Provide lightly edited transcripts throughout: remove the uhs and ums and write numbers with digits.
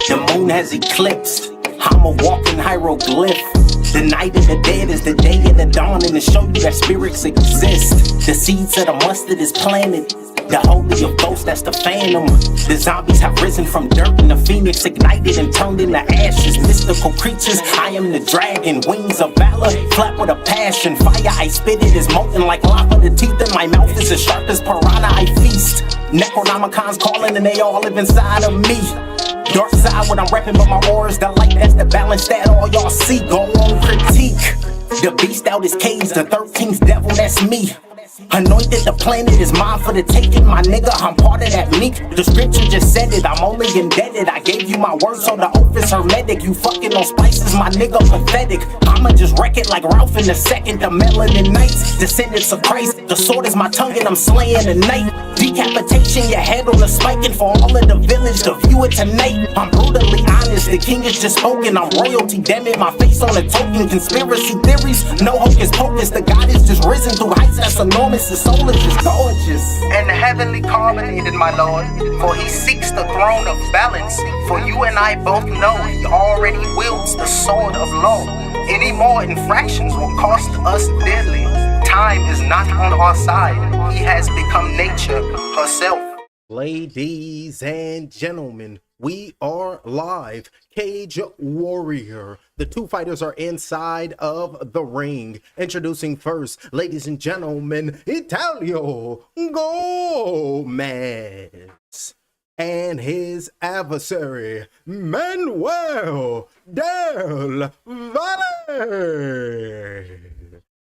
The moon has eclipsed. I'm a walking hieroglyph. The night of the dead is the day of the dawn, and to show you that spirits exist. The seeds of the mustard is planted. The holy of ghosts, that's the phantom. The zombies have risen from dirt, and the phoenix ignited and turned into ashes. Mystical creatures, I am the dragon. Wings of valor, flap with a passion. Fire, I spit it is molten like lava. The teeth in my mouth is as sharp as piranha, I feast. Necronomicon's calling and they all live inside of me. Dark side what I'm repping, but my aura is the light. That's the balance that all y'all see. Go on, critique. The beast out his cage, the 13th devil, that's me. Anointed, the planet is mine for the taking, my nigga, I'm part of that meek. The scripture just said it, I'm only indebted. I gave you my word, so the oath is hermetic. You fucking on spices, my nigga, pathetic. I'ma just wreck it like Ralph in the second. The melanin knights, descendants of Christ. The sword is my tongue and I'm slaying the night. Decapitation, your head on a spike, and for all of the village to view it tonight. I'm brutally honest, the king is just spoken. I'm royalty, damn it, my face on a token. Conspiracy theories, no hocus pocus. The God is just risen through heights that's enormous. The soul is just gorgeous and heavenly carbonated, my lord. For he seeks the throne of balance. For you and I both know he already wields the sword of law. Any more infractions will cost us dearly. Time is not on our side. He has become nature herself. Ladies and gentlemen, we are live. Cage Warrior. The two fighters are inside of the ring. Introducing first, ladies and gentlemen, Italio Gomez and his adversary, Manuel Del Valle.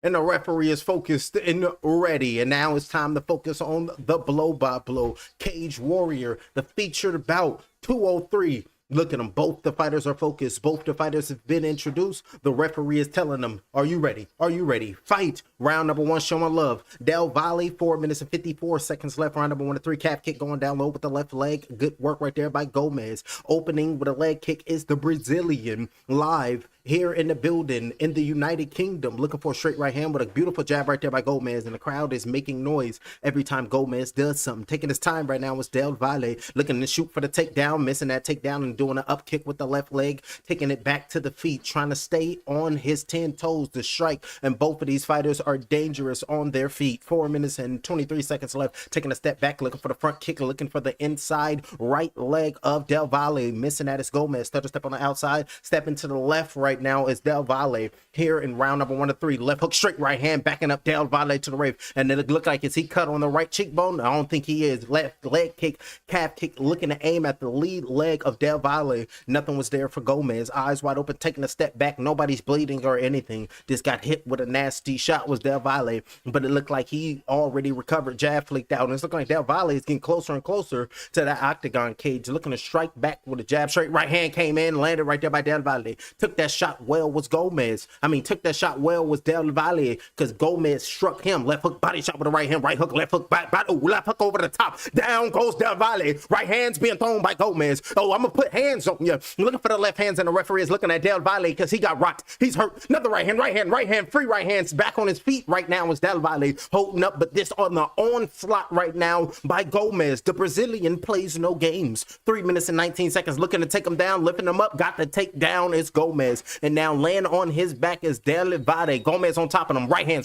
And the referee is focused and ready. And now it's time to focus on the blow-by-blow. Cage Warrior, the featured bout, 203. Look at them. Both the fighters are focused. Both the fighters have been introduced. The referee is telling them, are you ready? Are you ready? Fight. Round number one, showing love. Del Valle, 4 minutes and 54 seconds left. Round number 1 to 3. Calf kick going down low with the left leg. Good work right there by Gomez. Opening with a leg kick is the Brazilian. Live here in the building in the United Kingdom. Looking for a straight right hand with a beautiful jab right there by Gomez. And the crowd is making noise every time Gomez does something. Taking his time right now is Del Valle. Looking to shoot for the takedown. Missing that takedown and doing an up kick with the left leg. Taking it back to the feet. Trying to stay on his 10 toes to strike. And both of these fighters are dangerous on their feet. 4 minutes and 23 seconds left. Taking a step back. Looking for the front kick. Looking for the inside right leg of Del Valle. Missing that is Gomez. Stutter step on the outside. Stepping to the left right now is Del Valle here in round number 1 to 3. Left hook, straight right hand, backing up Del Valle to the rave. And then it looked like, is he cut on the right cheekbone? I don't think he is. Left leg kick, calf kick, looking to aim at the lead leg of Del Valle. Nothing was there for Gomez. Eyes wide open, taking a step back. Nobody's bleeding or anything. Just got hit with a nasty shot was Del Valle. But it looked like he already recovered. Jab flicked out. And it's looking like Del Valle is getting closer and closer to that octagon cage. Looking to strike back with a jab. Straight right hand came in, landed right there by Del Valle. Took that shot well was Gomez. Took that shot well was Del Valle because Gomez struck him. Left hook, body shot with the right hand. Right hook, left hook, left hook over the top. Down goes Del Valle. Right hand's being thrown by Gomez. Oh, I'm going to put hands on you. Looking for the left hands, and the referee is looking at Del Valle because he got rocked. He's hurt. Another right hand, free right hands back on his feet right now is Del Valle holding up, but this on the onslaught right now by Gomez. The Brazilian plays no games. 3 minutes and 19 seconds looking to take him down, lifting him up. Got the takedown is Gomez. And now laying on his back is Del Valle. Gomez on top of him. Right hands.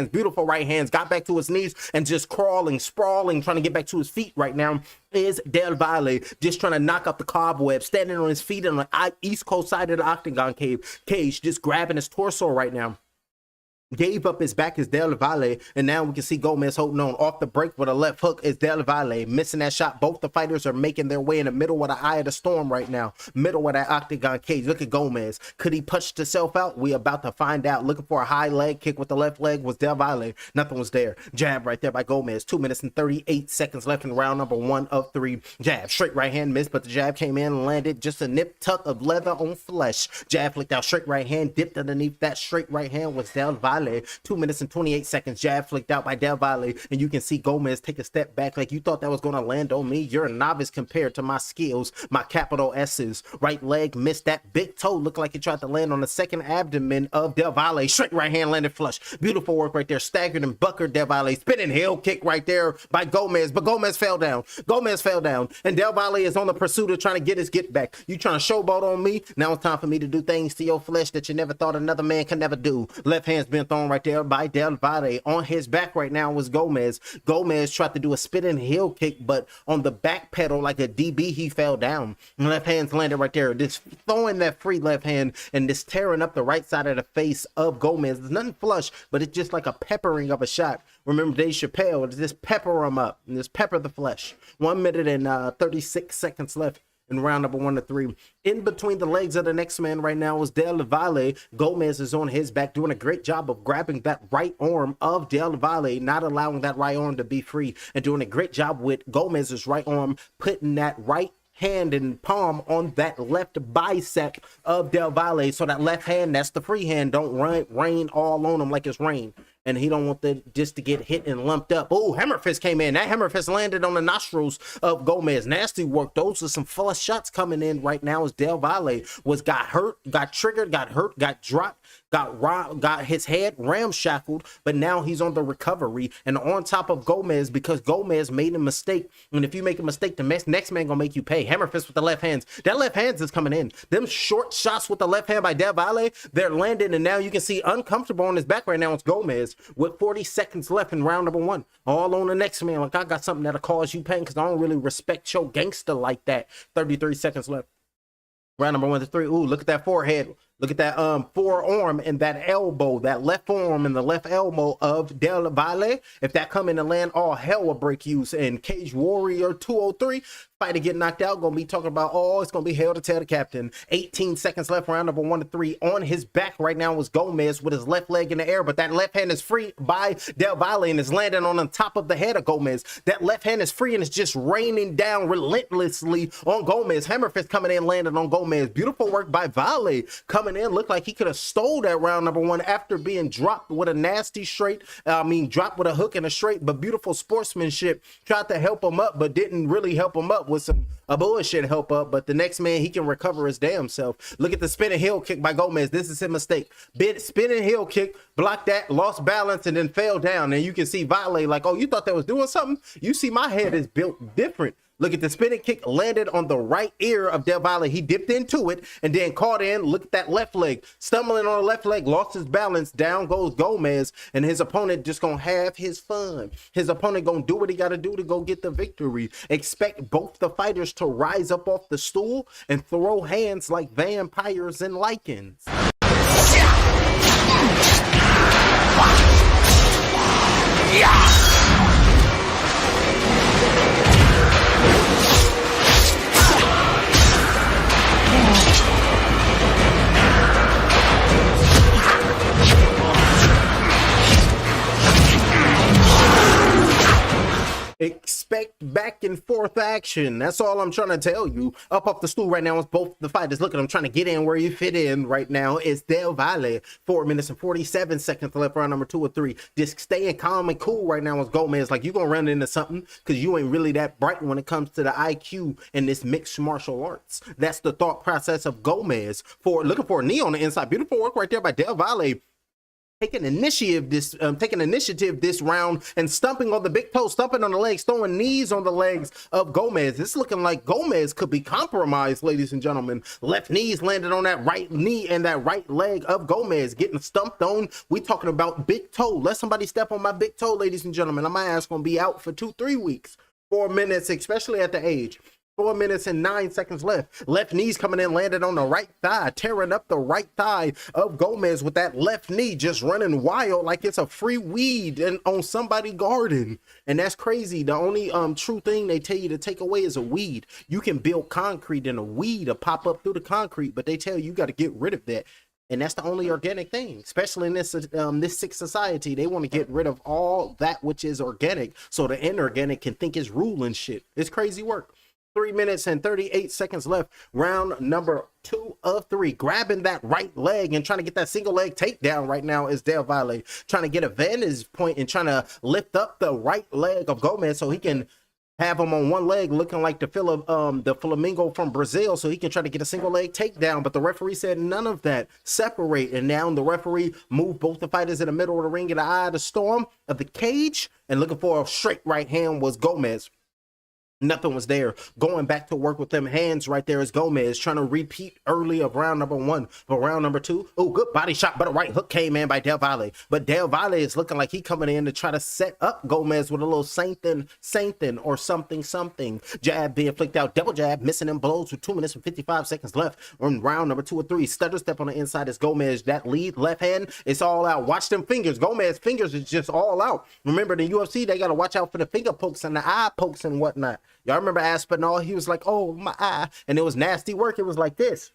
Beautiful right hands. Got back to his knees and just crawling, sprawling, trying to get back to his feet right now is Del Valle. Just trying to knock up the cobweb. Standing on his feet on the east coast side of the octagon cage. Just grabbing his torso right now. Gave up his back is Del Valle, and now we can see Gomez holding on. Off the break with a left hook is Del Valle. Missing that shot. Both the fighters are making their way in the middle of the eye of the storm right now. Middle of that octagon cage. Look at Gomez. Could he punch himself out? We about to find out. Looking for a high leg kick with the left leg was Del Valle. Nothing was there. Jab right there by Gomez. 2 minutes and 38 seconds left in round number 1 of 3. Jab. Straight right hand missed, but the jab came in and landed just a nip tuck of leather on flesh. Jab flicked out. Straight right hand dipped underneath that straight right hand was Del Valle. Valle. 2 minutes and 28 seconds. Jab flicked out by Del Valle, and you can see Gomez take a step back like you thought that was going to land on me. You're a novice compared to my skills, my capital S's. Right leg missed that big toe. Looked like it tried to land on the second abdomen of Del Valle. Straight right hand landed flush. Beautiful work right there. Staggered and buckered Del Valle. Spinning heel kick right there by Gomez, but Gomez fell down. Gomez fell down, and Del Valle is on the pursuit of trying to get his get back. You trying to showboat on me? Now it's time for me to do things to your flesh that you never thought another man could never do. Left hand's been thrown right there by Del Valle. On his back right now was Gomez. Gomez tried to do a spinning heel kick, but on the back pedal like a DB, he fell down. Left hand's landed right there. Just throwing that free left hand and just tearing up the right side of the face of Gomez. There's nothing flush, but it's just like a peppering of a shot. Remember Dave Chappelle, just pepper him up and just pepper the flesh. 1 minute and 36 seconds left in round number 1 to 3. In between the legs of the next man right now is Del Valle. Gomez is on his back, doing a great job of grabbing that right arm of Del Valle, not allowing that right arm to be free, and doing a great job with Gomez's right arm, putting that right hand and palm on that left bicep of Del Valle. So that left hand, that's the free hand, don't rain all on him like it's rain. And he don't want that just to get hit and lumped up. Oh, hammer fist came in. That hammer fist landed on the nostrils of Gomez. Nasty work. Those are some flush shots coming in right now as Del Valle got hurt, got triggered, got hurt, got dropped, got his head ramshackled, but now he's on the recovery and on top of Gomez because Gomez made a mistake. And if you make a mistake, the next man gonna make you pay. Hammer fist with the left hands. That left hands is coming in. Them short shots with the left hand by Del Valle, they're landing, and now you can see uncomfortable on his back right now. It's Gomez with 40 seconds left in round number 1. All on the next man. Like, I got something that'll cause you pain because I don't really respect your gangster like that. 33 seconds left. Round number 1 to 3. Ooh, look at that forehead. Look at that forearm and that elbow, that left forearm and the left elbow of Del Valle. If that come in and land, all hell will break loose. And Cage Warrior 203, fighter get knocked out, gonna be talking about, oh, it's gonna be hell to tell the captain. 18 seconds left, round number 1 to 3. On his back right now was Gomez with his left leg in the air, but that left hand is free by Del Valle and is landing on the top of the head of Gomez. That left hand is free and it's just raining down relentlessly on Gomez. Hammer fist coming in, landing on Gomez. Beautiful work by Valle coming in. Looked like he could have stole that round number 1 after being dropped with a nasty straight. Dropped with a hook and a straight, but beautiful sportsmanship. Tried to help him up, but didn't really help him up with a bullshit help up. But the next man, he can recover his damn self. Look at the spinning heel kick by Gomez. This is his mistake. Spinning heel kick, blocked that, lost balance, and then fell down. And you can see Valle like, oh, you thought that was doing something? You see my head is built different. Look at the spinning kick, landed on the right ear of Del Valle. He dipped into it and then caught in. Look at that left leg. Stumbling on the left leg, lost his balance. Down goes Gomez, and his opponent just gonna have his fun. His opponent gonna do what he gotta do to go get the victory. Expect both the fighters to rise up off the stool and throw hands like vampires and lichens. Expect back and forth action. That's all I'm trying to tell you. Up off the stool right now is both the fighters. Look at them trying to get in where you fit in right now. It's Del Valle. 4 minutes and 47 seconds left, round number 2 or 3. Just staying calm and cool right now is Gomez. Like, you gonna run into something because you ain't really that bright when it comes to the IQ in this mixed martial arts. That's the thought process of Gomez. Looking for a knee on the inside. Beautiful work right there by Del Valle. Taking initiative this round and stumping on the big toe, stumping on the legs, throwing knees on the legs of Gomez. It's looking like Gomez could be compromised, ladies and gentlemen. Left knees landed on that right knee and that right leg of Gomez, getting stumped on. We talking about big toe. Let somebody step on my big toe, ladies and gentlemen. My ass gonna be out for 2-3 weeks. 4 minutes, especially at the age. 4 minutes and 9 seconds left. Left knees coming in, landed on the right thigh, tearing up the right thigh of Gomez with that left knee just running wild like it's a free weed on somebody's garden. And that's crazy. The only true thing they tell you to take away is a weed. You can build concrete and a weed will pop up through the concrete, but they tell you got to get rid of that. And that's the only organic thing, especially in this sick society. They want to get rid of all that which is organic so the inorganic can think it's ruling shit. It's crazy work. 3 minutes and 38 seconds left. Round number 2 of 3. Grabbing that right leg and trying to get that single leg takedown right now is Del Valle. Trying to get a vantage point and trying to lift up the right leg of Gomez so he can have him on one leg looking like the flamingo from Brazil so he can try to get a single leg takedown. But the referee said none of that. Separate. And now the referee moved both the fighters in the middle of the ring in the eye of the storm of the cage. And looking for a straight right hand was Gomez. Nothing was there. Going back to work with them hands right there is Gomez trying to repeat early of round number 1 for round number 2. Oh, good body shot, but a right hook came in by Del Valle. But Del Valle is looking like he coming in to try to set up Gomez with a little saintin or something. Jab being flicked out, double jab, missing them blows with 2 minutes and 55 seconds left on round number 2 or 3. Stutter step on the inside is Gomez. That lead left hand, it's all out. Watch them fingers. Gomez fingers is just all out. Remember the UFC, they got to watch out for the finger pokes and the eye pokes and whatnot. Y'all remember Aspinall? He was like, oh, my eye. And it was nasty work. It was like this.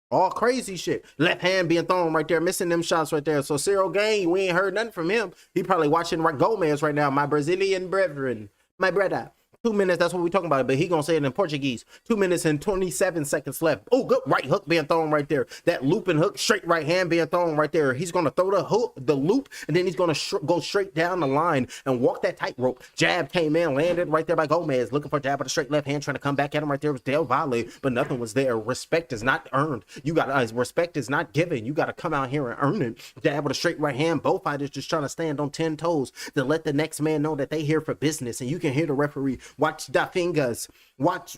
All crazy shit. Left hand being thrown right there, missing them shots right there. So Cyril Gain, we ain't heard nothing from him. He probably watching Gomez right now, my Brazilian brethren, my brother. 2 minutes, that's what we're talking about, but he gonna say it in Portuguese. 2 minutes and 27 seconds left. Oh, good right hook being thrown right there. That looping hook, straight right hand being thrown right there. He's gonna throw the hook, the loop, and then he's gonna go straight down the line and walk that tightrope. Jab came in, landed right there by Gomez, looking for a jab with a straight left hand, trying to come back at him right there was Del Valle, but nothing was there. Respect is not earned. You got respect is not given. You gotta come out here and earn it. Jab with a straight right hand. Both fighters just trying to stand on 10 toes to let the next man know that they here for business, and you can hear the referee. Watch that fingers. Watch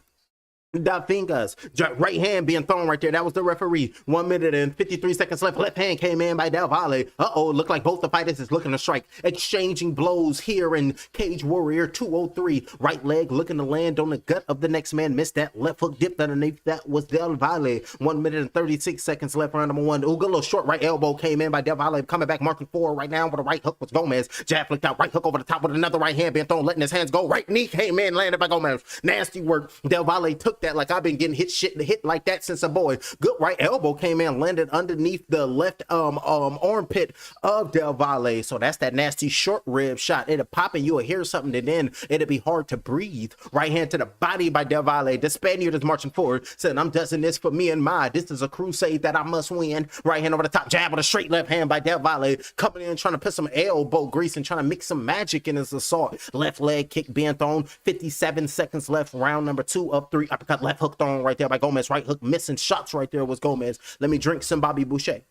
the fingers. Right hand being thrown right there. That was the referee. 1 minute and 53 seconds left. Left hand came in by Del Valle. Uh-oh, looked like both the fighters is looking to strike. Exchanging blows here in Cage Warrior 203. Right leg looking to land on the gut of the next man. Missed that left hook dipped underneath. That was Del Valle. 1 minute and 36 seconds left. Round number 1. Ooh, good little short right elbow came in by Del Valle. Coming back, marking 4 right now with a right hook was Gomez. Jab flicked out. Right hook over the top with another right hand being thrown. Letting his hands go. Right knee came in. Landed by Gomez. Nasty work. Del Valle took that like I've been getting hit like that since a boy. Good right elbow came in, landed underneath the left armpit of Del Valle. So that's that nasty short rib shot. It'll pop and you'll hear something, and then it'll be hard to breathe. Right hand to the body by Del Valle. The Spaniard is marching forward, saying, I'm doing this for me and my. This is a crusade that I must win. Right hand over the top, jab with a straight left hand by Del Valle. Coming in, trying to put some elbow grease and trying to mix some magic in his assault. Left leg kick being thrown. 57 seconds left. Round number 2 of 3. Uppercut, left hook thrown right there by Gomez. Right hook missing shots right there was Gomez. Let me drink some Bobby Boucher.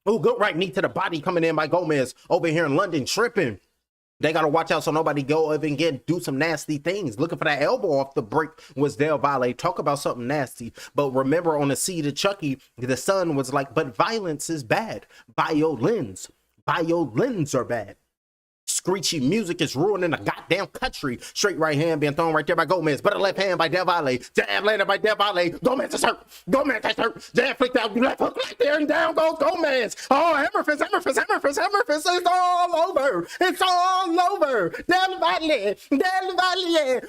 Oh, good right knee to the body coming in by Gomez. Over here in London, tripping. They got to watch out so nobody go up and do some nasty things. Looking for that elbow off the break was Del Valle. Talk about something nasty. But remember on the Seed of Chucky, the son was like, but violence is bad. Violins are bad. Screechy music is ruining the goddamn country. Straight right hand being thrown right there by Gomez, but a left hand by Del Valle. Jab landed by Del Valle. Gomez is hurt. Gomez is hurt. Jab flicked out. Left hook right there, and down goes Gomez. Oh, hammerfist. It's all over. It's all over. Del Valle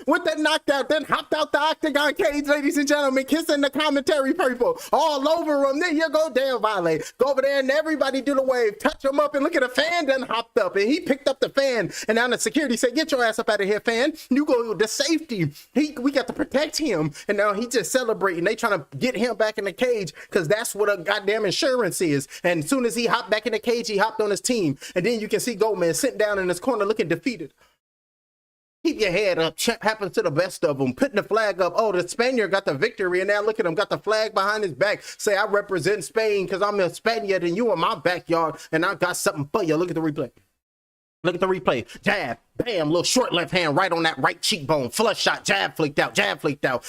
with the knockout, then hopped out the octagon cage, ladies and gentlemen, kissing the commentary people all over him. There you go, Del Valle. Go over there and everybody do the wave. Touch him up and look at the fan then hopped up, and he picked up the fan, and now the security said, get your ass up out of here, fan. You go to safety. We got to protect him. And now he just celebrating. They trying to get him back in the cage because that's what a goddamn insurance is. And as soon as he hopped back in the cage, he hopped on his team. And then you can see Gomez sitting down in his corner looking defeated. Keep your head up. Champ happens to the best of them. Putting the flag up. Oh, the Spaniard got the victory. And now look at him. Got the flag behind his back. Say, I represent Spain because I'm a Spaniard and you in my backyard. And I got something for you. Look at the replay. Look at the replay. Jab, bam, little short left hand right on that right cheekbone. Flush shot, jab flicked out.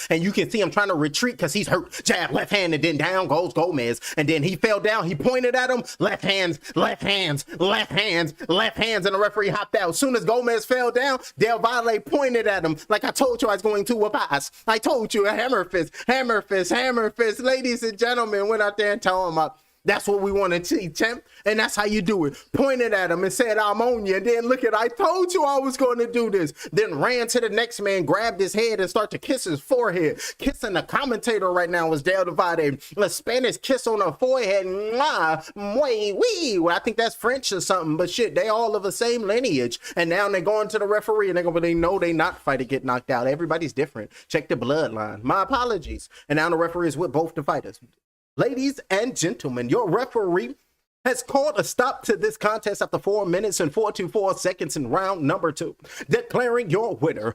And you can see him trying to retreat because he's hurt. Jab, left hand, and then down goes Gomez. And then he fell down. He pointed at him. Left hands. And the referee hopped out. As soon as Gomez fell down, Del Valle pointed at him. Like I told you I was going to whoop ass. I told you, a hammer fist. Ladies and gentlemen, went out there and told him up. That's what we want to see, champ. And that's how you do it. Pointed at him and said, I'm on you. And then look at, I told you I was going to do this. Then ran to the next man, grabbed his head and started to kiss his forehead. Kissing the commentator right now was Del Divide. A Spanish kiss on her forehead. Mwah, muy, wee. Well, I think that's French or something. But shit, they all of the same lineage. And now they're going to the referee and they're going to, they know they not fight to get knocked out. Everybody's different. Check the bloodline. My apologies. And now the referee is with both the fighters. Ladies and gentlemen, your referee has called a stop to this contest after 4 minutes and 44 seconds in round number 2, declaring your winner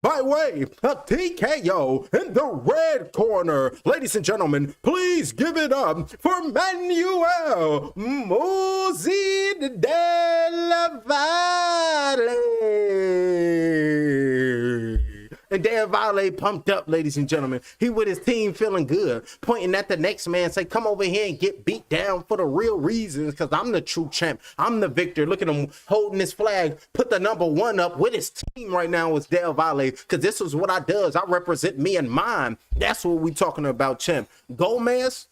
by way of TKO in the red corner. Ladies and gentlemen, please give it up for Manuel Mozi Del Valle. And Del Valle pumped up, ladies and gentlemen. He with his team feeling good, pointing at the next man, say, come over here and get beat down for the real reasons, because I'm the true champ. I'm the victor. Look at him holding his flag. Put the number 1 up with his team right now is Del Valle, because this is what I does. I represent me and mine. That's what we talking about, champ. Gomez,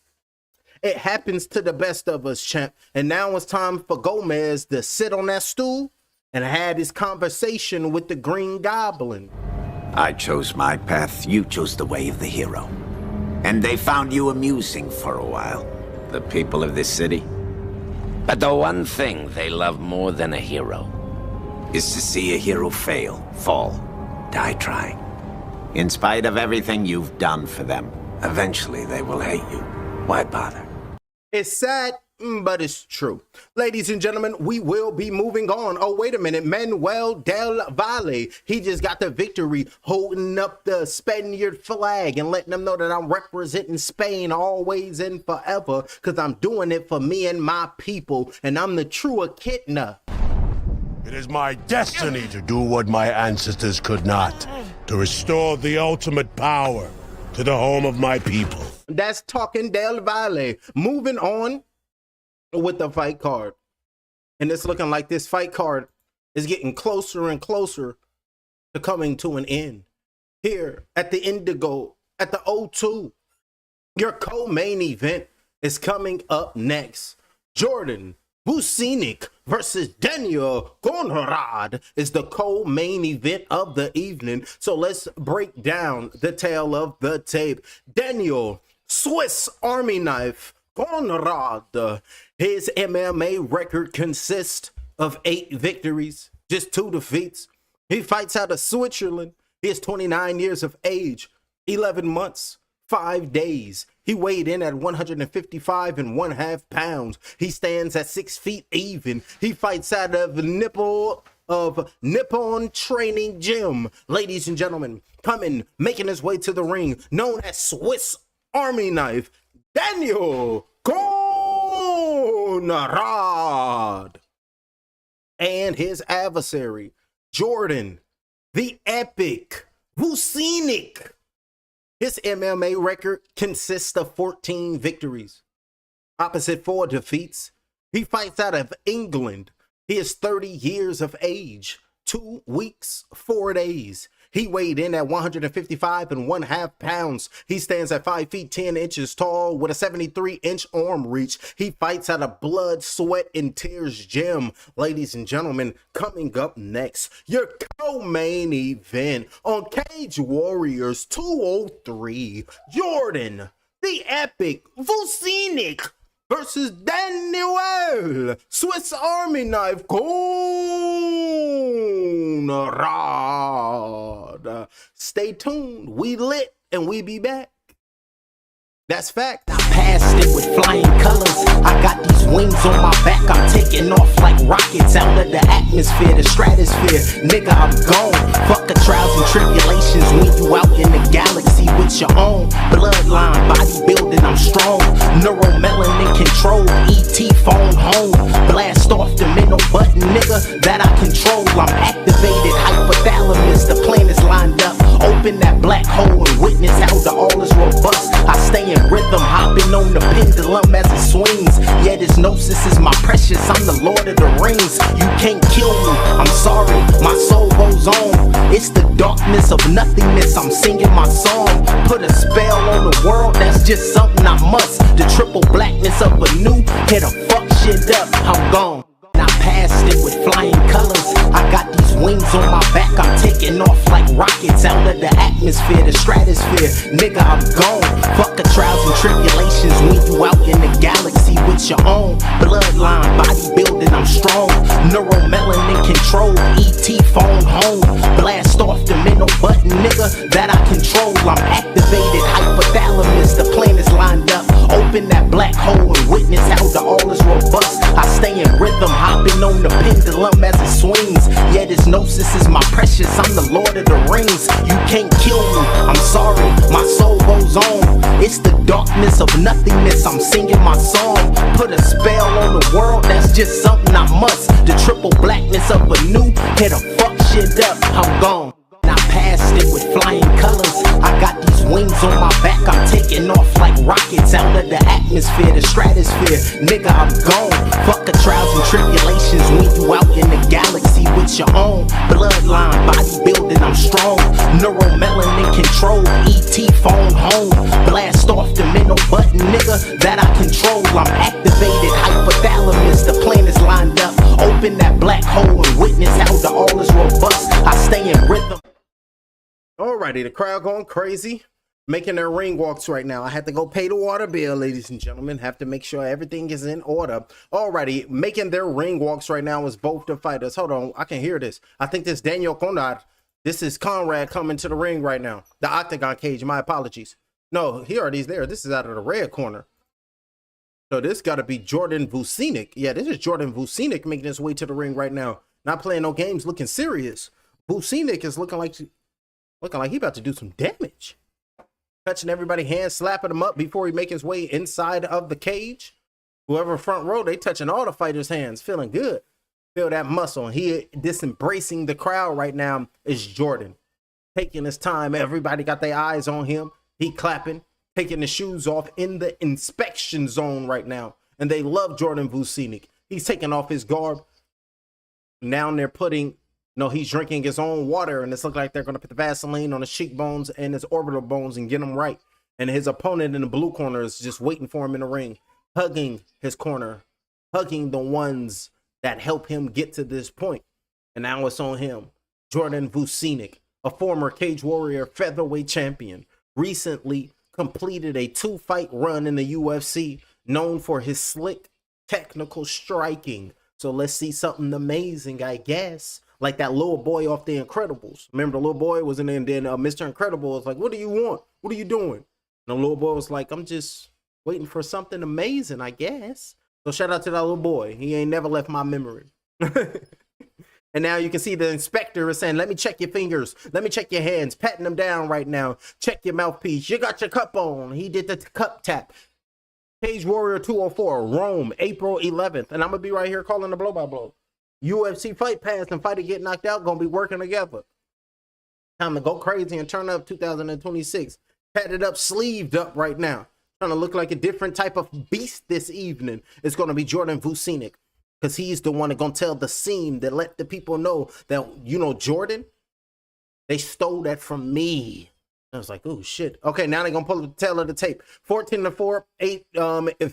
it happens to the best of us, champ. And now it's time for Gomez to sit on that stool and have his conversation with the Green Goblin. I chose my path, you chose the way of the hero. And they found you amusing for a while, the people of this city. But the one thing they love more than a hero is to see a hero fail, fall, die trying. In spite of everything you've done for them, eventually they will hate you. Why bother? It's sad, but it's true. Ladies and gentlemen, we will be moving on. Oh, wait a minute. Manuel Del Valle. He just got the victory, holding up the Spaniard flag and letting them know that I'm representing Spain always and forever, because I'm doing it for me and my people, and I'm the true echidna. It is my destiny to do what my ancestors could not, to restore the ultimate power to the home of my people. That's talking Del Valle. Moving on with the fight card, and it's looking like this fight card is getting closer and closer to coming to an end. Here at the Indigo at the O2, your co-main event is coming up next. Jordan Vucinic versus Daniel Conrad is the co-main event of the evening. So let's break down the tale of the tape. Daniel Swiss Army Knife Conrad, his MMA record consists of 8 victories, just 2 defeats. He fights out of Switzerland. He is 29 years of age, 11 months, 5 days. He weighed in at 155.5 pounds. He stands at 6 feet even. He fights out of Nippon Training Gym. Ladies and gentlemen, making his way to the ring, known as Swiss Army Knife, Daniel Conrad, and his adversary, Jordan the Epic Vucinic. His MMA record consists of 14 victories, opposite 4 defeats. He fights out of England. He is 30 years of age, 2 weeks, 4 days. He weighed in at 155.5 pounds. He stands at 5 feet 10 inches tall with a 73-inch arm reach. He fights out of Blood, Sweat, and Tears Gym. Ladies and gentlemen, coming up next, your co-main event on Cage Warriors 203, Jordan the Epic Vucinic versus Daniel Swiss Army Knife Conrad. Stay tuned. We lit and we be back. That's fact. I passed it with flying colors. I got these wings on my back. I'm taking off like rockets out of the atmosphere, the stratosphere. Nigga, I'm gone. Fuck the trials and tribulations when you out in the galaxy with your own bloodline. Bodybuilding, I'm strong. Neuromelanin control. ET phone home. Blast off the middle button, nigga, that I control. I'm activated. Hypothalamus. The plan is lined up. Open that black hole and witness how the all is robust. I stay in rhythm, hopping on the pendulum as it swings. Yeah, this gnosis is my precious, I'm the Lord of the Rings. You can't kill me, I'm sorry, my soul goes on. It's the darkness of nothingness, I'm singing my song. Put a spell on the world, that's just something I must. The triple blackness of a new, hit a fuck shit up, I'm gone. I passed it with flying colors. I got these wings on my back, I'm taking off like rockets out of the atmosphere, the stratosphere. Nigga, I'm gone. Fuck the trials and tribulations when you out in the galaxy with your own bloodline, bodybuilding, I'm strong. Neuromelanin control, ET phone home. Blast off the middle button, nigga, that I control. I'm activated, hypothalamus, the planets lined up. Open that black hole and witness how the all is robust. I stay in rhythm, hopping on the pendulum as it swings. Yeah, this gnosis is my precious, I'm the Lord of the Rings. You can't kill me, I'm sorry, my soul goes on. It's the darkness of nothingness, I'm singing my song. Put a spell on the world, that's just something I must. The triple blackness of a new, hit a fuck shit up, I'm gone. I passed it with flying colors. I got these wings on my back, I'm taking off like rockets out of the atmosphere, the stratosphere. Nigga, I'm gone. Fuck the trials and tribulations when you out in the galaxy with your own bloodline, bodybuilding, I'm strong. Neuromelanin control, ET phone home. Blast off the middle button, nigga, that I control. I'm activated, hypothalamus, the planets lined up. Open that black hole and witness how the all is robust. I stay in rhythm. Alrighty, the crowd going crazy, making their ring walks right now. I had to go pay the water bill, ladies and gentlemen. Have to make sure everything is in order. Alrighty, making their ring walks right now is both the fighters. Hold on, I can hear this. I think this Daniel Conrad. This is Conrad coming to the ring right now. The octagon cage, my apologies. No, he already's there. This is out of the red corner. So this got to be Jordan Vucinic. Yeah, this is Jordan Vucinic making his way to the ring right now. Not playing no games, looking serious. Vucinic is looking like he about to do some damage. Touching everybody, hands, slapping him up before he make his way inside of the cage. Whoever front row, they touching all the fighters' hands, feeling good. Feel that muscle. And he disembracing the crowd right now is Jordan. Taking his time. Everybody got their eyes on him. He clapping, taking the shoes off in the inspection zone right now. And they love Jordan Vucinic. He's taking off his garb. Now they're putting... No, he's drinking his own water, and it's looking like they're going to put the Vaseline on his cheekbones and his orbital bones and get him right. And his opponent in the blue corner is just waiting for him in the ring, hugging his corner, hugging the ones that help him get to this point. And now it's on him. Jordan Vucinic, a former Cage Warrior featherweight champion, recently completed a 2-fight run in the UFC, known for his slick technical striking. So let's see something amazing, I guess. Like that little boy off The Incredibles. Remember the little boy was in there, and then Mr. Incredible was like, what do you want? What are you doing? And the little boy was like, I'm just waiting for something amazing, I guess. So shout out to that little boy. He ain't never left my memory. And now you can see the inspector is saying, let me check your fingers. Let me check your hands. Patting them down right now. Check your mouthpiece. You got your cup on. He did the cup tap. Cage Warrior 204, Rome, April 11th. And I'm going to be right here calling the blow-by-blow. UFC Fight Pass and Fighter Get Knocked Out gonna be working together. Time to go crazy and turn up 2026. Padded up, sleeved up right now. Trying to look like a different type of beast this evening. It's gonna be Jordan Vucinic. Because he's the one that gonna tell the scene that let the people know that, you know, Jordan, they stole that from me. I was like, oh shit. Okay, now they're gonna pull the tail of the tape. 14-4, 8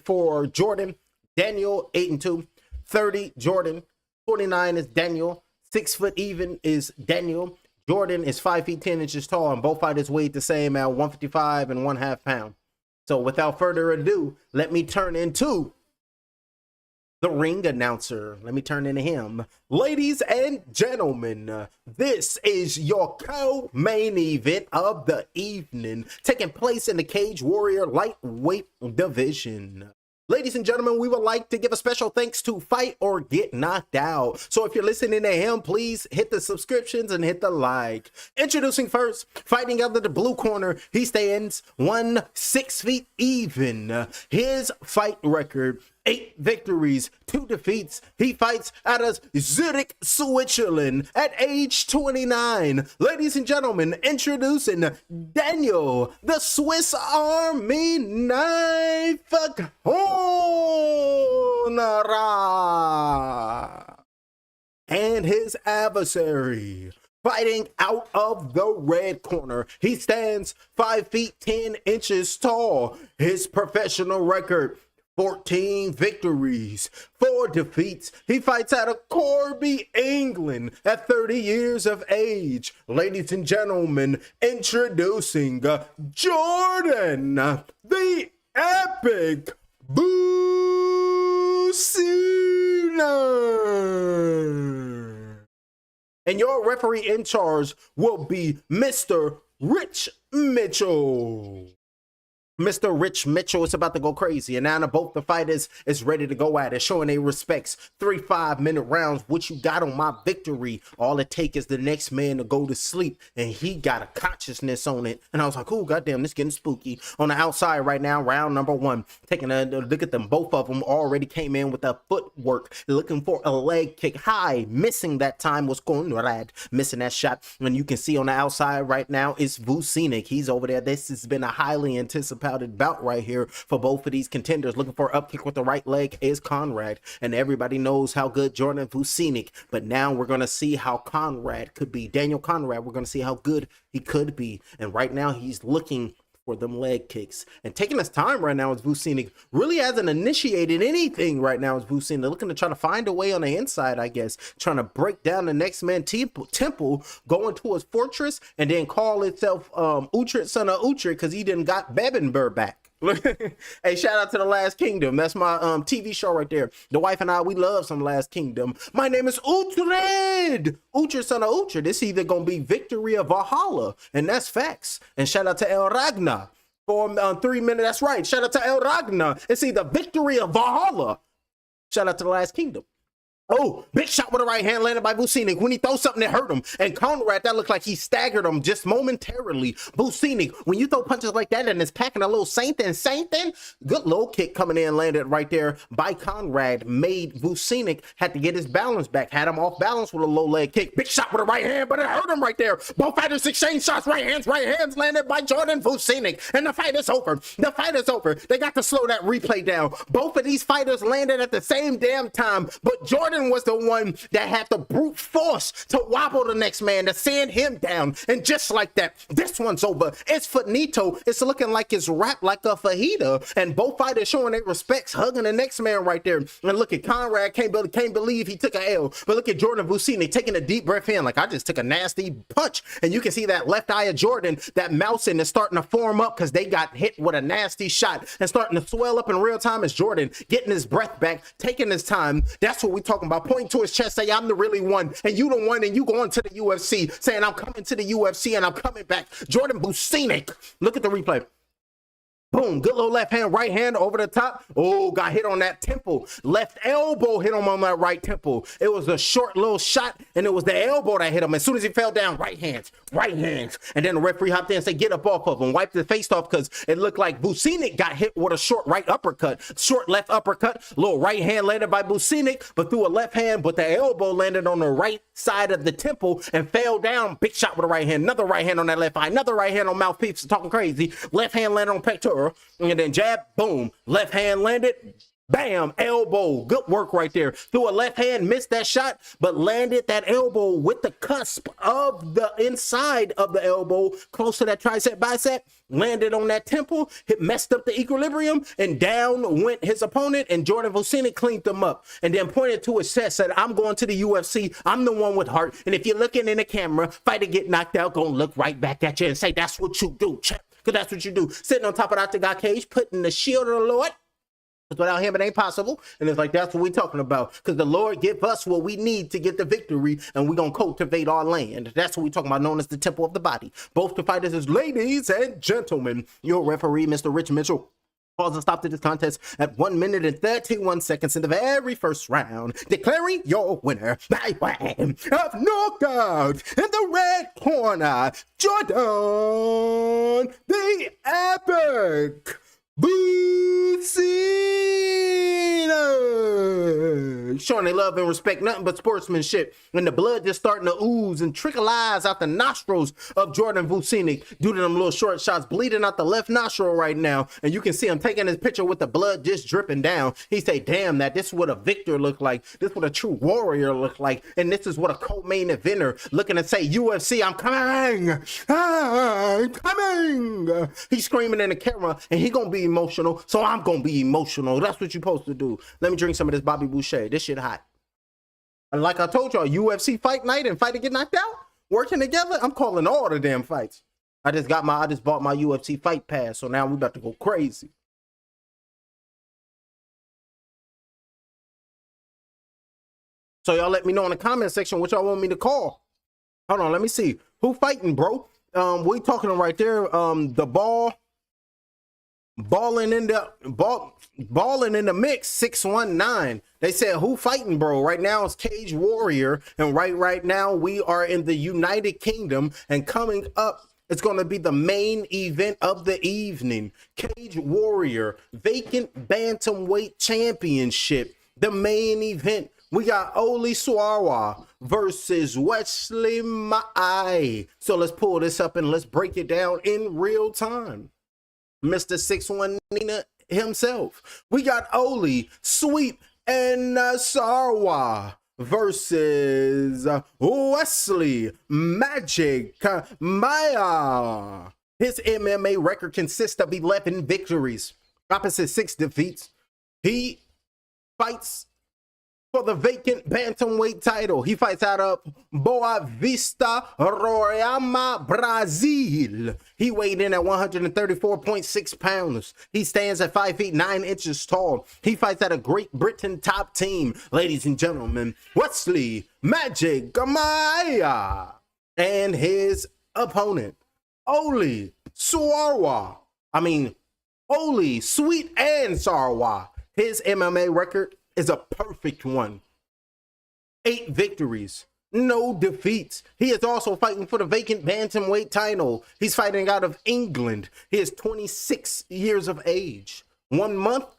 for Jordan. Daniel, 8-2. 30, Jordan. 29 is Daniel. 6 foot even is Daniel. Jordan is 5 feet 10 inches tall, and both fighters weighed the same at 155 and 1/2 pound. So without further ado, let me turn into the ring announcer. Let me turn into him. Ladies and gentlemen, this is your co-main event of the evening, taking place in the Cage Warrior lightweight division. Ladies and gentlemen, we would like to give a special thanks to Fight or Get Knocked Out. So if you're listening to him, please hit the subscriptions and hit the like. Introducing first, fighting out of the blue corner, he stands 6 feet even. His fight record 8 victories, 2 defeats. He fights out of Zurich, Switzerland at age 29. Ladies and gentlemen, introducing Daniel, the Swiss Army Knife Corner. And his adversary, fighting out of the red corner. He stands 5 feet 10 inches tall. His professional record, 14 victories, 4 defeats. He fights out of Corby, England at 30 years of age. Ladies and gentlemen, introducing Jordan, the Epic Bucina. And your referee in charge will be Mr. Rich Mitchell. Mr. Rich Mitchell is about to go crazy, and now both the fighters is ready to go at it, showing their respects. 3 5-minute rounds. What you got on my victory? All it take is the next man to go to sleep, and he got a consciousness on it. And I was like, oh goddamn, this getting spooky. On the outside right now, round number 1. Taking a look at them, both of them already came in with a footwork, looking for a leg kick high. Missing that time was Conrad, missing that shot. And you can see on the outside right now is Vucinic. He's over there. This has been a highly anticipated bout right here for both of these contenders. Looking for up kick with the right leg is Conrad, and everybody knows how good Jordan Vucinic, but now we're gonna see how Conrad could be. Daniel Conrad, we're gonna see how good he could be, and right now he's looking for them leg kicks and taking his time right now. Is Vucinic really hasn't initiated anything right now. Is Vucinic looking to try to find a way on the inside, I guess, trying to break down the next man temple, going to his fortress, and then call itself Utrecht, son of Utrecht, because he didn't got Bebenber back. Hey, shout out to the Last Kingdom. That's my TV show right there. The wife and I, we love some Last Kingdom. My name is Utrecht. Utrecht, son of Utrecht. It's either gonna be Victory or Valhalla, and that's facts. And shout out to El Ragnar for 3 minutes. That's right. Shout out to El Ragnar. It's either Victory or Valhalla. Shout out to the Last Kingdom. Oh, big shot with a right hand landed by Vucinic. When he throws something that hurt him, and Conrad, that looked like he staggered him just momentarily. Vucinic, when you throw punches like that and it's packing a little saint, good low kick coming in, landed right there by Conrad, made Vucinic had to get his balance back, had him off balance with a low leg kick. Big shot with a right hand, but it hurt him right there. Both fighters exchange shots, right hands landed by Jordan Vucinic, and the fight is over. The fight is over. They got to slow that replay down. Both of these fighters landed at the same damn time, but Jordan was the one that had the brute force to wobble the next man, to send him down. And just like that, this one's over. It's finito. It's looking like it's wrapped like a fajita. And both fighters showing their respects, hugging the next man right there. And look at Conrad, can't believe he took an L. But look at Jordan Vucinic taking a deep breath in, like I just took a nasty punch. And you can see that left eye of Jordan, that mousing is starting to form up because they got hit with a nasty shot and starting to swell up in real time as Jordan getting his breath back, taking his time. That's what we're talking about. Pointing to his chest, say, I'm the really one, and you the one, and you going to the UFC, saying, I'm coming to the UFC, and I'm coming back. Jordan Vucinic. Look at the replay. Boom, good little left hand, right hand over the top. Oh, got hit on that temple. Left elbow hit him on that right temple. It was a short little shot, and it was the elbow that hit him. As soon as he fell down, right hands. And then the referee hopped in and said, get up off of him. Wiped the face off because it looked like Vucinic got hit with a short right uppercut. Short left uppercut. Little right hand landed by Vucinic, but through a left hand, but the elbow landed on the right side of the temple and fell down. Big shot with a right hand. Another right hand on that left eye. Another right hand on mouthpiece. Talking crazy. Left hand landed on pectoral. And then jab, boom, left hand landed, bam, elbow. Good work right there. Threw a left hand, missed that shot, but landed that elbow with the cusp of the inside of the elbow, close to that tricep bicep, landed on that temple, it messed up the equilibrium, and down went his opponent, and Jordan Vucinic cleaned him up, and then pointed to his chest, said, I'm going to the UFC, I'm the one with heart, and if you're looking in the camera, fighter get knocked out, gonna look right back at you and say, that's what you do, champ. Because that's what you do. Sitting on top of that octagon cage, putting the shield of the Lord. Because without him, it ain't possible. And it's like, that's what we're talking about. Because the Lord give us what we need to get the victory. And we're going to cultivate our land. That's what we're talking about, known as the temple of the body. Both the fighters is ladies and gentlemen. Your referee, Mr. Rich Mitchell. Pause and stop to this contest at 1 minute and 31 seconds in the very first round, declaring your winner by way of knockout in the red corner, Jordan, the Epic Bucina, showing they love and respect nothing but sportsmanship, and the blood just starting to ooze and trickle eyes out the nostrils of Jordan Vucinic due to them little short shots bleeding out the left nostril right now, and you can see him taking his picture with the blood just dripping down. He say, damn, that this is what a victor look like, this is what a true warrior look like, and this is what a co-main eventer looking to say, UFC, I'm coming, I'm coming. He's screaming in the camera, and he gonna be emotional, so I'm gonna be emotional. That's what you're supposed to do. Let me drink some of this Bobby Boucher. This shit hot. And like I told y'all, UFC fight night and fight to get knocked out, working together, I'm calling all the damn fights. I just bought my UFC fight pass, so now we about to go crazy. So y'all let me know in the comment section what y'all want me to call. Hold on, let me see. Who fighting, bro? We talking right there. The balling in the mix, 619. They said who fighting, bro? Right now it's Cage Warrior, and right now we are in the United Kingdom, and coming up it's going to be the main event of the evening. Cage Warrior Vacant Bantamweight Championship, the main event. We got Ollie Sarwa versus Weslley Maia. So let's pull this up and let's break it down in real time. Mr. 619 himself. We got Ollie, Sweep, and Sarwa versus Weslley Magic Maia. His MMA record consists of 11 victories, opposite 6 defeats. He fights for the vacant bantamweight title. He fights out of Boa Vista, Roraima, Brazil. He weighed in at 134.6 pounds. He stands at 5 feet 9 inches tall. He fights at a Great Britain top team. Ladies and gentlemen, Weslley Magic Maia and his opponent, Ollie Sarwa. Ollie, Sweet and Sarwa. His MMA record is a perfect one. 8 victories, no defeats. He is also fighting for the vacant bantamweight title. He's fighting out of England. He is 26 years of age. 1 month,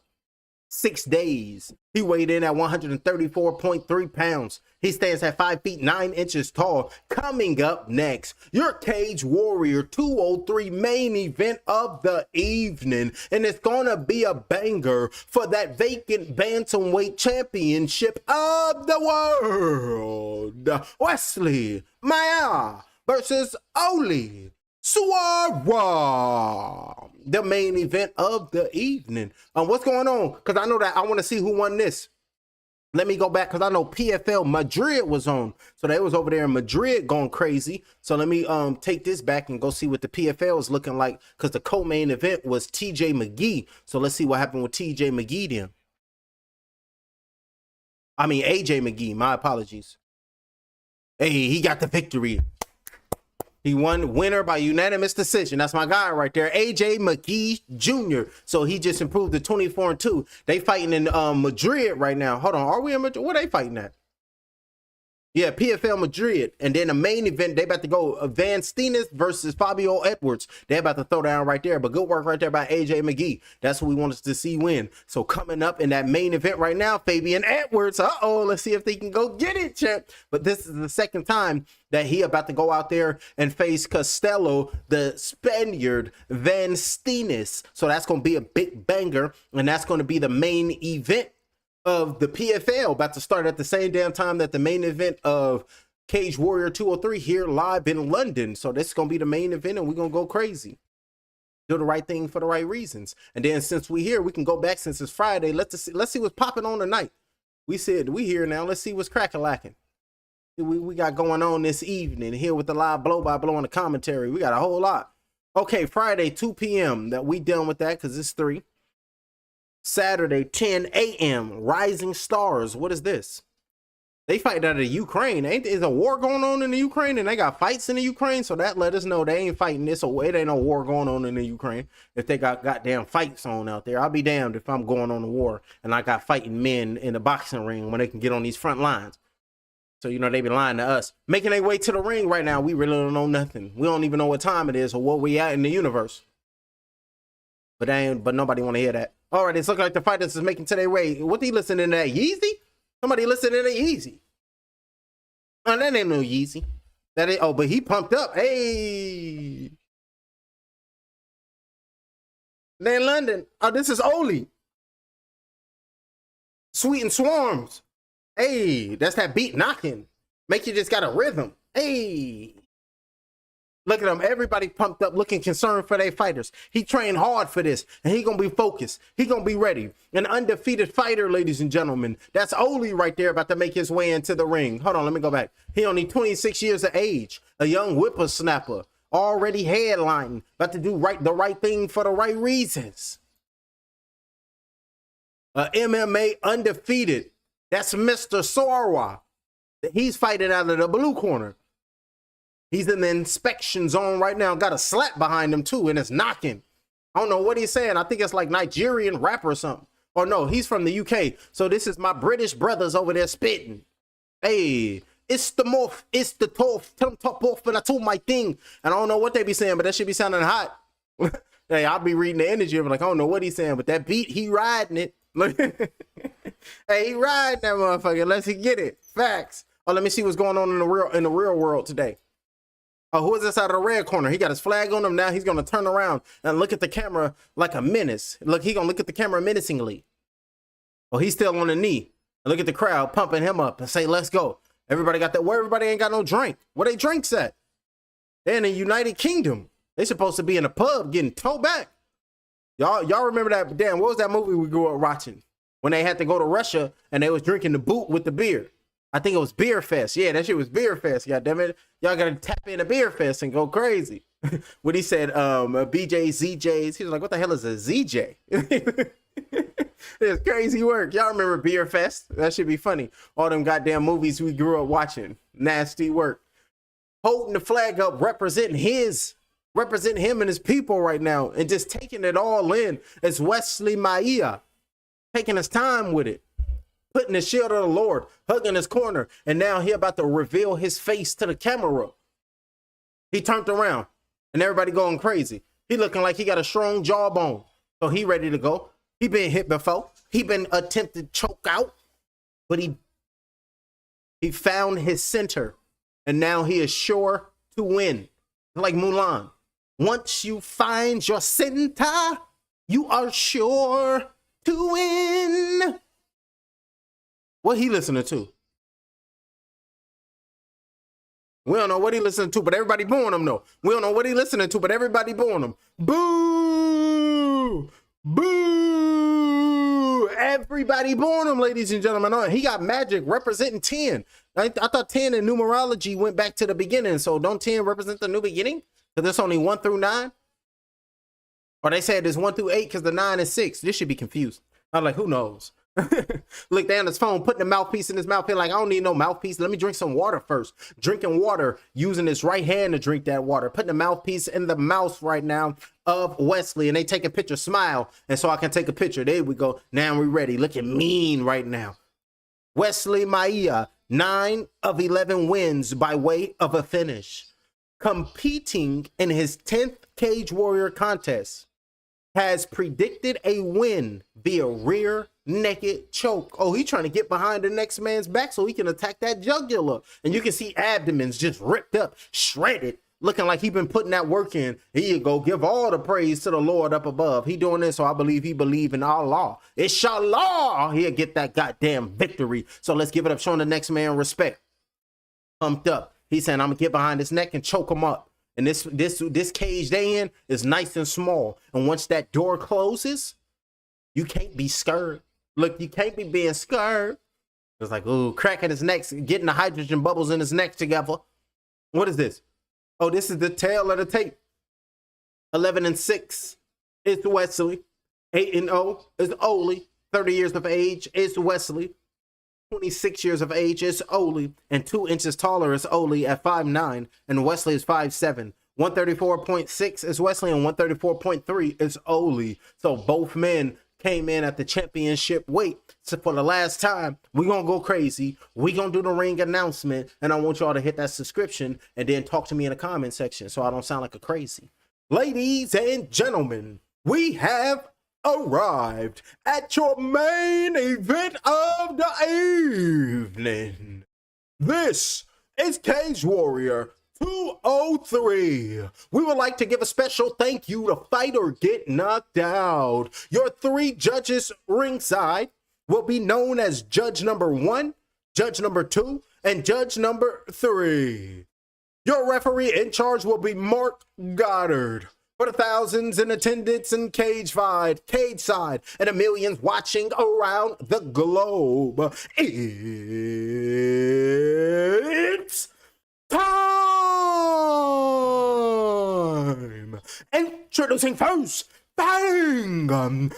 6 days. He weighed in at 134.3 pounds. He stands at 5 feet 9 inches tall. Coming up next, your Cage Warrior 203 main event of the evening. And it's gonna be a banger for that vacant bantamweight championship of the world. Weslley Maia versus Ollie Sarwa, the main event of the evening. What's going on? Because I know that I want to see who won this. Let me go back because I know PFL Madrid was on. So they was over there in Madrid going crazy. So let me take this back and go see what the PFL is looking like, because the co-main event was TJ McGee. So let's see what happened with TJ McGee then. AJ McGee, my apologies. Hey, he got the victory. He won, winner by unanimous decision. That's my guy right there, AJ McGee Jr. So he just improved to 24-2. They fighting in Madrid right now. Hold on, are we in Madrid? Where they fighting at? Yeah, PFL Madrid. And then the main event, they about to go Van Steenis versus Fabio Edwards. They about to throw down right there. But good work right there by AJ McGee. That's what we want us to see win. So coming up in that main event right now, Fabian Edwards. Let's see if they can go get it, champ. But this is the second time that he about to go out there and face Costello, the Spaniard, Van Steenis. So that's going to be a big banger. And that's going to be the main event of the PFL, about to start at the same damn time that the main event of Cage Warrior 203 here live in London. So this is going to be the main event, and we're going to go crazy. Do the right thing for the right reasons. And then since we here, we can go back since it's Friday. Let's see what's popping on tonight. We said we here now. Let's see what's crack-a-lacking. We got going on this evening here with the live blow-by-blow on the commentary. We got a whole lot. Okay, Friday, 2 p.m. that we done with that because it's 3. Saturday, 10 a.m. Rising Stars. What is this? They fight out of Ukraine. Is a war going on in the Ukraine, and they got fights in the Ukraine? So that let us know they ain't fighting this away. It ain't no war going on in the Ukraine. If they got goddamn fights on out there, I'll be damned if I'm going on a war and I got fighting men in the boxing ring when they can get on these front lines. So, you know, they be lying to us. Making their way to the ring right now. We really don't know nothing. We don't even know what time it is or where we at in the universe. But nobody want to hear that. All right, it's looking like the fighters is making today way. What they listening to that? Yeezy? Somebody listening to Yeezy. Oh, that ain't no Yeezy. That ain't, oh, but he pumped up. Hey. They in London. Oh, this is Ollie. Sweet and Swarms. Hey, that's that beat knocking. Make you just got a rhythm. Hey. Look at them. Everybody pumped up, looking concerned for their fighters. He trained hard for this, and he gonna be focused. He gonna be ready. An undefeated fighter, ladies and gentlemen. That's Ollie right there, about to make his way into the ring. Hold on, let me go back. He only 26 years of age, a young whippersnapper, already headlining, about to do the right thing for the right reasons. MMA undefeated. That's Mr. Sarwa. He's fighting out of the blue corner. He's in the inspection zone right now. Got a slap behind him too, and it's knocking. I don't know what he's saying. I think it's like Nigerian rap or something. Or no, he's from the UK. So this is my British brothers over there spitting. Hey, it's the morph, it's the tough, top off, and I told my thing. And I don't know what they be saying, but that should be sounding hot. Hey, I'll be reading the energy of it like, I don't know what he's saying, but that beat, he riding it. Hey, he riding that motherfucker. Let's get it. Facts. Oh, let me see what's going on in the real world today. Oh, who is this out of the red corner? He got his flag on him. Now he's going to turn around and look at the camera like a menace. Look, he going to look at the camera menacingly. Oh, he's still on the knee. And look at the crowd pumping him up and say, let's go. Everybody got that. Where everybody ain't got no drink. Where they drinks at? They're in the United Kingdom. They supposed to be in a pub getting towed back. Y'all remember that? Damn, what was that movie we grew up watching? When they had to go to Russia and they was drinking the boot with the beer. I think it was Beer Fest. Yeah, that shit was Beer Fest. God damn it. Y'all gotta tap into Beer Fest and go crazy. When he said BJ's, ZJ's, he was like, what the hell is a ZJ? It's crazy work. Y'all remember Beer Fest? That should be funny. All them goddamn movies we grew up watching. Nasty work. Holding the flag up, representing him and his people right now, and just taking it all in. It's Weslley Maia taking his time with it. Putting the shield of the Lord, hugging his corner, and now he about to reveal his face to the camera. He turned around, and everybody going crazy. He looking like he got a strong jawbone, so he ready to go. He been hit before. He been attempted to choke out, but he found his center, and now he is sure to win. Like Mulan, once you find your center, you are sure to win. What he listening to? We don't know what he listening to, but everybody booing him though. We don't know what he listening to, but everybody booing him. Boo! Boo! Everybody booing him, ladies and gentlemen. He got magic representing 10. I thought 10 in numerology went back to the beginning, so don't 10 represent the new beginning? Because there's only 1 through 9? Or they said there's 1 through 8 because the 9 is 6. This should be confused. I'm like, who knows? Look down his phone, putting the mouthpiece in his mouth. He's like, I don't need no mouthpiece. Let me drink some water first. Drinking water, using his right hand to drink that water. Putting the mouthpiece in the mouth right now of Weslley. And they take a picture, smile. And so I can take a picture. There we go. Now we're ready. Looking mean right now. Weslley Maia, 9 of 11 wins by way of a finish. Competing in his 10th Cage Warrior contest. Has predicted a win via rear naked choke. Oh, he trying to get behind the next man's back so he can attack that jugular. And you can see abdomens just ripped up, shredded, looking like he been putting that work in. Here you go. Give all the praise to the Lord up above. He doing this, so I believe he believe in Allah. Inshallah, he'll get that goddamn victory. So let's give it up, showing the next man respect. Pumped up. He's saying, I'm gonna get behind his neck and choke him up. And this cage they in is nice and small. And once that door closes, you can't be scared. Look, you can't be being scared. It's like, ooh, cracking his neck, getting the hydrogen bubbles in his neck together. What is this? Oh, this is the tail of the tape. 11-6. It's Weslley. 8-0 is Ollie. 30 years of age is Weslley. 26 years of age is Ollie, and 2 inches taller is Ollie at 5'9", and Weslley is 5'7". 134.6 is Weslley, and 134.3 is Ollie. So both men came in at the championship weight. So for the last time, we're going to go crazy. We're going to do the ring announcement, and I want y'all to hit that subscription and then talk to me in the comment section so I don't sound like a crazy. Ladies and gentlemen, we have arrived at your main event of the evening. This is Cage Warrior 203. We would like to give a special thank you to Fighter Get Knocked Out. Your 3 judges ringside will be known as Judge number 1, Judge number 2, and Judge number 3. Your referee in charge will be Mark Goddard. For the thousands in attendance in cage side, and the millions watching around the globe, it's time! Introducing first, bang!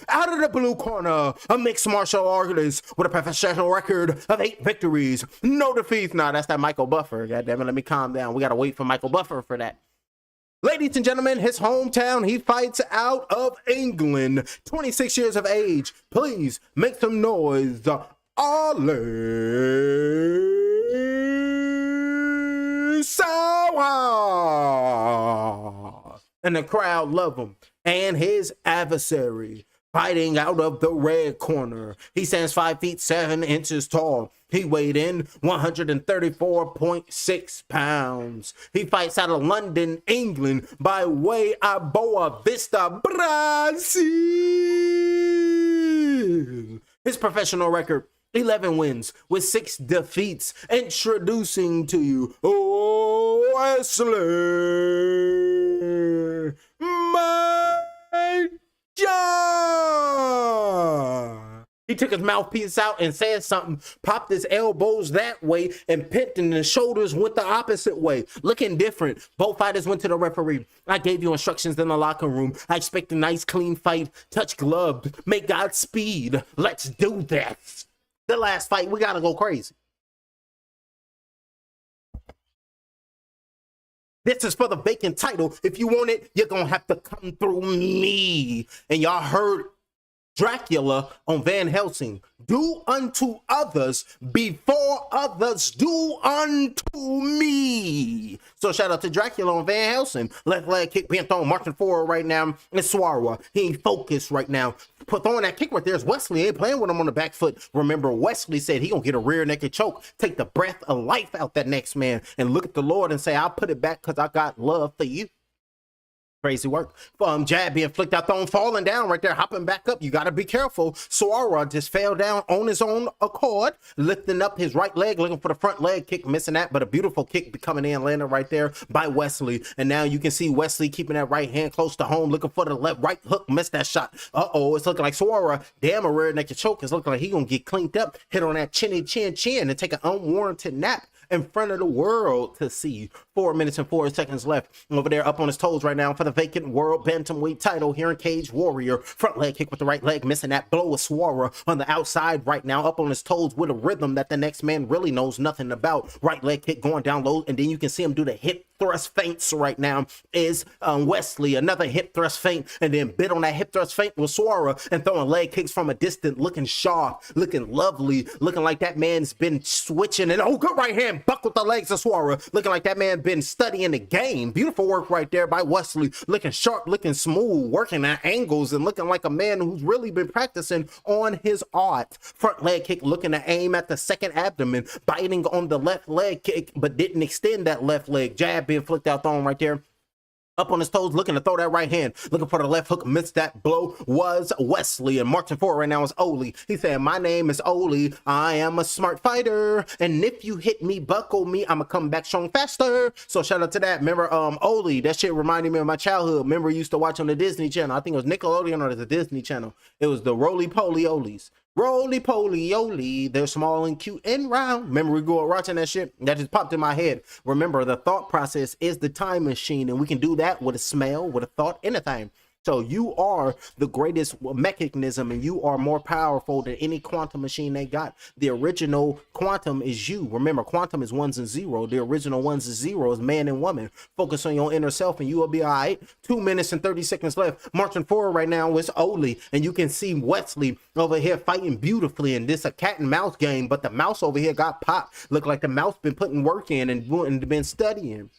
Out of the blue corner, a mixed martial artist with a professional record of 8 victories, no defeats. Nah, that's that Michael Buffer. Goddammit, let me calm down. We gotta wait for Michael Buffer for that. Ladies and gentlemen, his hometown, he fights out of England, 26 years of age. Please make some noise. Ollie Sarwa. And the crowd love him. And his adversary, fighting out of the red corner. He stands 5 feet 7 inches tall. He weighed in 134.6 pounds. He fights out of London, England, by way of Boa Vista, Brazil. His professional record, 11 wins with 6 defeats. Introducing to you, Weslley, Maia. He took his mouthpiece out and said something, popped his elbows that way, and pinned and his shoulders went the opposite way, looking different. Both fighters went to the referee. I gave you instructions in the locker room. I expect a nice, clean fight. Touch gloves. Make Godspeed. Let's do that. The last fight, we gotta go crazy. This is for the vacant title. If you want it, you're gonna have to come through me. And y'all heard Dracula on Van Helsing. Do unto others before others do unto me. So shout out to Dracula on Van Helsing. Left leg kick being thrown, marching forward right now. It's Sarwa. He ain't focused right now. Throwing that kick right there is Weslley. Ain't playing with him on the back foot. Remember, Weslley said he gonna get a rear naked choke. Take the breath of life out that next man and look at the Lord and say, I'll put it back because I got love for you. Crazy work. Jab being flicked out, thrown, falling down right there, hopping back up. You got to be careful. Sarwa just fell down on his own accord, lifting up his right leg, looking for the front leg kick, missing that, but a beautiful kick coming in, landing right there by Weslley. And now you can see Weslley keeping that right hand close to home, looking for the left right hook, missed that shot. Uh-oh, it's looking like Sarwa, damn, a rear naked choke. It's looking like he gonna get cleaned up, hit on that chin and take an unwarranted nap in front of the world to see. 4 minutes and 4 seconds left. Over there up on his toes right now for the vacant world bantamweight title here in Cage Warrior. Front leg kick with the right leg, missing that blow of Sarwa on the outside right now, up on his toes with a rhythm that the next man really knows nothing about. Right leg kick going down low, and then you can see him do the hip thrust feints right now is Weslley. Another hip thrust feint, and then bit on that hip thrust feint with Sarwa and throwing leg kicks from a distance, looking sharp, looking lovely, looking like that man's been switching, and oh, good right hand, buckled the legs of Sarwa, looking like that man been studying the game. Beautiful work right there by Weslley, looking sharp, looking smooth, working at angles, and looking like a man who's really been practicing on his art. Front leg kick, looking to aim at the second abdomen, biting on the left leg kick, but didn't extend that left leg. Jab being flicked out, thrown right there. Up on his toes, looking to throw that right hand, looking for the left hook, missed that blow, was Weslley. And marching forward right now is Ollie. He said, my name is Ollie, I am a smart fighter, and if you hit me, buckle me, I'ma come back strong faster. So shout out to that. Remember, Ollie, that shit reminded me of my childhood. Remember, I used to watch on the Disney Channel. I think it was Nickelodeon or the Disney Channel. It was the Roly Poly Olies. Roly poly oly, they're small and cute and round. Remember, we grew up watching that shit? That just popped in my head. Remember, the thought process is the time machine, and we can do that with a smell, with a thought, anything. So you are the greatest mechanism, and you are more powerful than any quantum machine they got. The original quantum is you. Remember, quantum is ones and zeros. The original ones and zeros, man and woman. Focus on your inner self, and you will be all right. 2 minutes and 30 seconds left. Marching forward right now is Ollie, and you can see Weslley over here fighting beautifully, and this a cat and mouse game, but the mouse over here got popped. Look like the mouse been putting work in and been studying.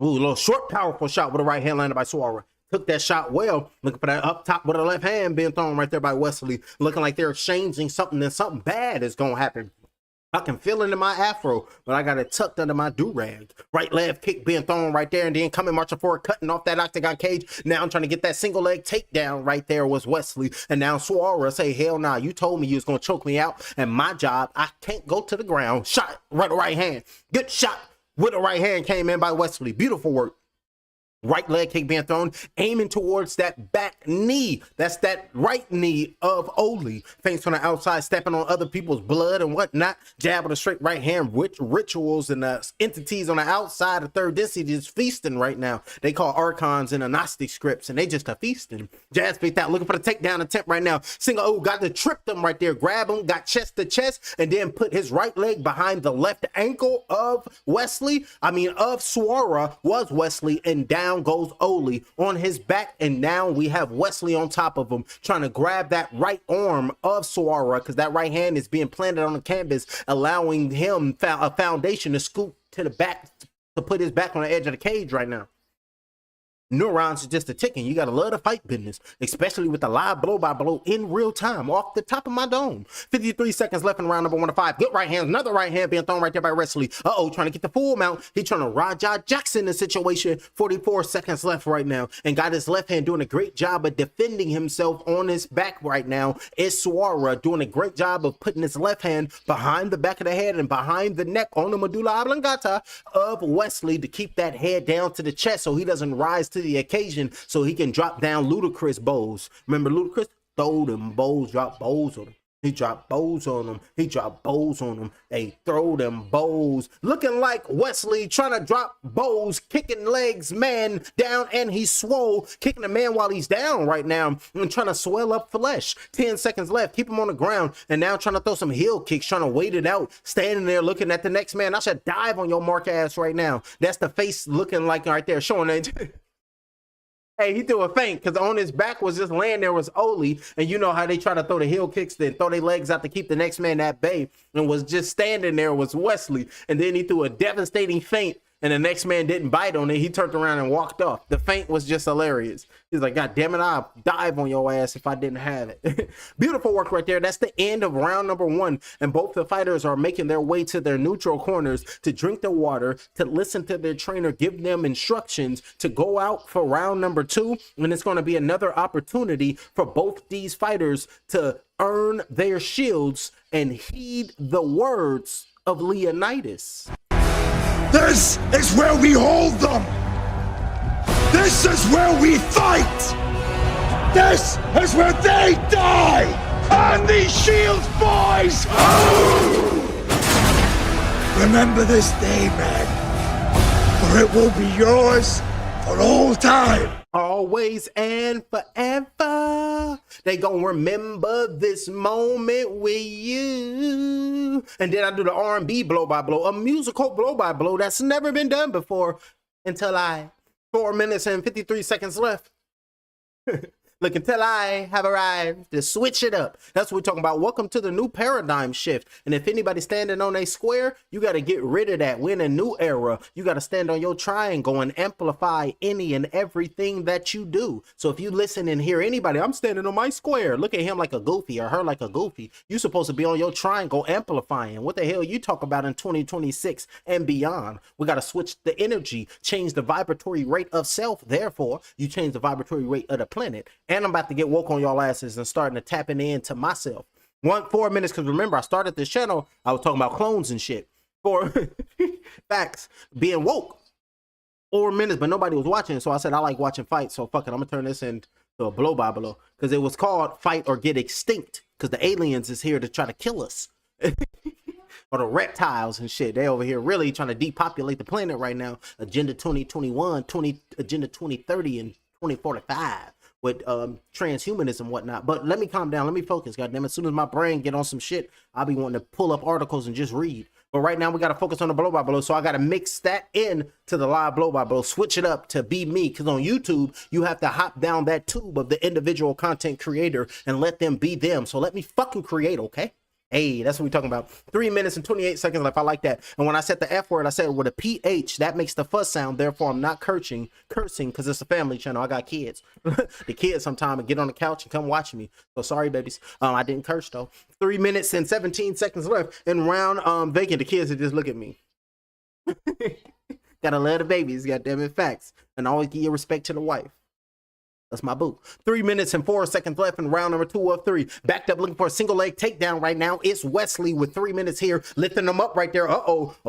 Ooh, a little short, powerful shot with a right hand landed by Sarwa. Took that shot well. Looking for that up top with a left hand being thrown right there by Weslley. Looking like they're exchanging something, and something bad is going to happen. I can feel it in my afro, but I got it tucked under my do-rag. Right left kick being thrown right there, and then coming marching forward, cutting off that octagon cage. Now I'm trying to get that single leg takedown right there was Weslley. And now Sarwa say, hell nah, you told me you was going to choke me out, and my job, I can't go to the ground. Shot right hand. Good shot with a right hand came in by Weslley. Beautiful work. Right leg kick being thrown, aiming towards that back knee. That's that right knee of Ollie. Feints on the outside, stepping on other people's blood and whatnot. Jab with a straight right hand, which rituals and entities on the outside of third density is feasting right now. They call archons in the Gnostic scripts, and they just are feasting. Jazz faked out, looking for the takedown attempt right now. Single, got to trip them right there. Grab him, got chest to chest, and then put his right leg behind the left ankle of Weslley. Of Sarwa was Weslley, and down goes Ollie on his back, and now we have Weslley on top of him trying to grab that right arm of Sarwa because that right hand is being planted on the canvas, allowing him a foundation to scoop to the back to put his back on the edge of the cage right now. Neurons are just a ticking. You gotta love the fight business, especially with the live blow by blow in real time off the top of my dome. 53 seconds left in round number 1 of 5. Good right hand, another right hand being thrown right there by Weslley. Trying to get the full mount. He trying to Raja Jackson the situation. 44 seconds left right now, and got his left hand doing a great job of defending himself on his back right now. Is Sarwa doing a great job of putting his left hand behind the back of the head and behind the neck on the medulla oblongata of Weslley to keep that head down to the chest so he doesn't rise to the occasion, so he can drop down ludicrous bows. Remember Ludacris? Throw them bows, drop bows on him. He dropped bows on him. He dropped bows on him. They throw them bows. Looking like Weslley trying to drop bows, kicking legs, man, down, and he's swole. Kicking the man while he's down right now and trying to swell up flesh. 10 seconds left. Keep him on the ground. And now trying to throw some heel kicks, trying to wait it out. Standing there looking at the next man. I should dive on your mark ass right now. That's the face looking like right there, showing that. Hey, he threw a feint because on his back was just laying there was Ollie, and you know how they try to throw the heel kicks, then throw their legs out to keep the next man at bay, and was just standing there was Weslley, and then he threw a devastating feint, and the next man didn't bite on it. He turned around and walked off. The feint was just hilarious. He's like, God damn it, I'll dive on your ass if I didn't have it. Beautiful work right there. That's the end of round number 1. And both the fighters are making their way to their neutral corners to drink the water, to listen to their trainer, give them instructions to go out for round number 2. And it's going to be another opportunity for both these fighters to earn their shields and heed the words of Leonidas. This is where we hold them! This is where we fight! This is where they die! And these shields, boys! Remember this day, man, for it will be yours for all time! Always and forever, they gonna remember this moment with you. And then I do the R&B blow by blow, a musical blow by blow that's never been done before until 4 minutes and 53 seconds left. Look, until I have arrived to switch it up. That's what we're talking about. Welcome to the new paradigm shift. And if anybody's standing on a square, you got to get rid of that. We're in a new era. You got to stand on your triangle and amplify any and everything that you do. So if you listen and hear anybody, I'm standing on my square, look at him like a goofy or her like a goofy. You're supposed to be on your triangle amplifying. What the hell you talk about in 2026 and beyond? We got to switch the energy, change the vibratory rate of self. Therefore, you change the vibratory rate of the planet. And I'm about to get woke on y'all asses and starting to tapping into myself. 4 minutes, because remember, I started this channel, I was talking about clones and shit. 4 facts, being woke. 4 minutes, but nobody was watching, so I said I like watching fights, so fuck it, I'm gonna turn this into a blow by blow, because it was called Fight or Get Extinct, because the aliens is here to try to kill us. Or the reptiles and shit, they over here really trying to depopulate the planet right now. Agenda 2021, Agenda 2030, and 2045. With transhumanism and whatnot. But let me calm down, let me focus, goddamn. As soon as my brain get on some shit, I'll be wanting to pull up articles and just read. But right now we got to focus on the blow by blow, so I got to mix that in to the live blow by blow, switch it up to be me, because on YouTube you have to hop down that tube of the individual content creator and let them be them. So let me fucking create, okay? Hey, that's what we're talking about. 3 minutes and 28 seconds left. I like that. And when I said the F word, I said with a PH. That makes the fuss sound. Therefore, I'm not cursing because it's a family channel. I got kids. The kids sometime get on the couch and come watch me. So sorry, babies. I didn't curse though. 3 minutes and 17 seconds left in round vacant. The kids that just look at me. Gotta love the babies. Goddamn it, facts. And always give your respect to the wife. That's my boo. 3 minutes and 4 seconds left in round number 2 of 3. Backed up looking for a single leg takedown right now. It's Weslley with 3 minutes here. Lifting them up right there.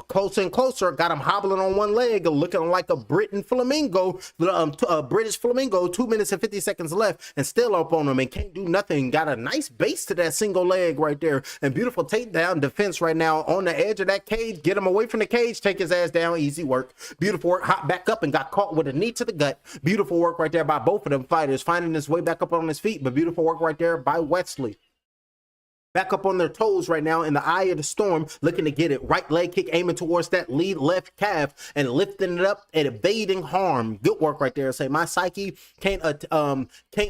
Closer and closer. Got him hobbling on one leg. Looking like a British flamingo. 2 minutes and 50 seconds left. And still up on him and can't do nothing. Got a nice base to that single leg right there. And beautiful takedown defense right now on the edge of that cage. Get him away from the cage. Take his ass down. Easy work. Beautiful work. Hop back up and got caught with a knee to the gut. Beautiful work right there by both of them fighters, finding his way back up on his feet, but beautiful work right there by Weslley. Back up on their toes right now in the eye of the storm, looking to get it. Right leg kick aiming towards that lead left calf and lifting it up and evading harm. Good work right there. Say my psyche can't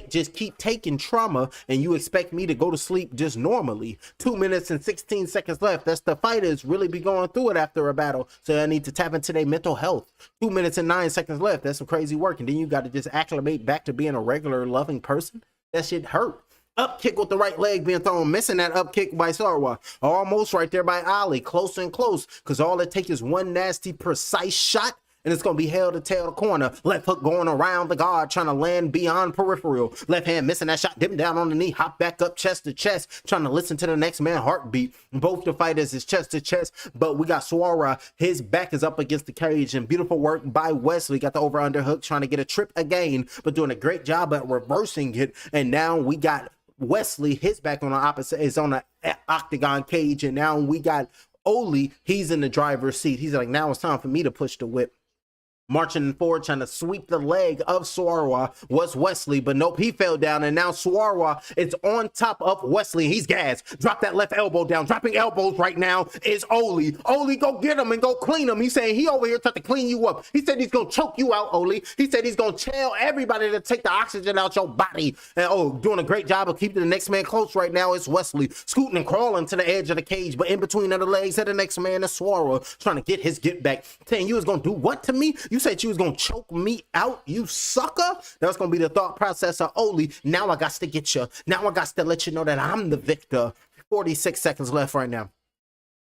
just keep taking trauma and you expect me to go to sleep just normally. 2 minutes and 16 seconds left. That's the fighters really be going through it after a battle. So I need to tap into their mental health. 2 minutes and 9 seconds left. That's some crazy work. And then you got to just acclimate back to being a regular loving person. That shit hurt. Up kick with the right leg being thrown, missing that up kick by Sarwa. Almost right there by Ollie, close and close, because all it takes is one nasty, precise shot, and it's going to be held to tail the corner. Left hook going around the guard, trying to land beyond peripheral. Left hand missing that shot, dipping down on the knee, hop back up chest to chest, trying to listen to the next man heartbeat. Both the fighters is chest to chest, but we got Sarwa. His back is up against the cage, and beautiful work by Weslley. Got the over under hook, trying to get a trip again, but doing a great job at reversing it. And now we got Weslley, his back on the opposite is on the octagon cage, and now we got Ollie. He's in the driver's seat. He's like, now it's time for me to push the whip. Marching forward, trying to sweep the leg of Sarwa was Weslley, but nope, he fell down, and now Sarwa is on top of Weslley. He's gassed. Drop that left elbow down. Dropping elbows right now is Ollie. Ollie, go get him and go clean him. He's saying he over here trying to clean you up. He said he's going to choke you out, Ollie. He said he's going to tell everybody to take the oxygen out your body. And doing a great job of keeping the next man close right now is Weslley. Scooting and crawling to the edge of the cage, but in between the legs of the next man is Sarwa, trying to get his get back. Saying you was going to do what to me? You said you was gonna choke me out, you sucker. That's gonna be the thought process of Ollie. Now I got to get you. Now I got to let you know that I'm the victor. 46 seconds left right now.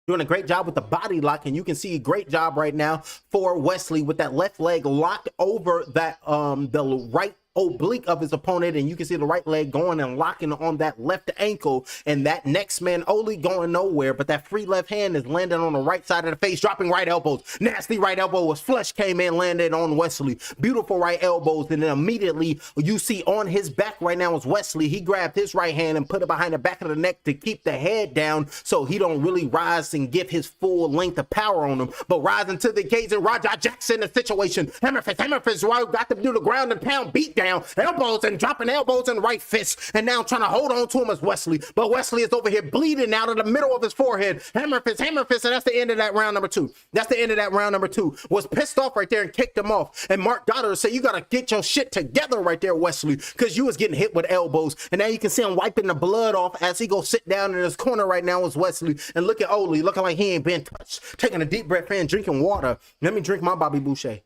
Doing a great job with the body lock, and you can see a great job right now for Weslley with that left leg locked over that the right oblique of his opponent, and you can see the right leg going and locking on that left ankle, and that next man Ollie going nowhere, but that free left hand is landing on the right side of the face, dropping right elbows. Nasty right elbow as flush came in, landed on Weslley. Beautiful right elbows, and then immediately you see on his back right now is Weslley. He grabbed his right hand and put it behind the back of the neck to keep the head down so he don't really rise and give his full length of power on him, but rising to the occasion. Roger Jackson the situation. Hammer fist, got to do the ground and pound beat down. Elbows and dropping elbows and right fists, and now trying to hold on to him as Weslley, but Weslley is over here bleeding out of the middle of his forehead. Hammer fist, and that's the end of that round number 2. That's the end of that round number 2. Was pissed off right there and kicked him off, and Mark Goddard said, you gotta get your shit together right there, Weslley, because you was getting hit with elbows. And now you can see him wiping the blood off as he goes sit down in his corner right now is Weslley, and look at Ollie looking like he ain't been touched, taking a deep breath in, drinking water. Let me drink my Bobby Boucher.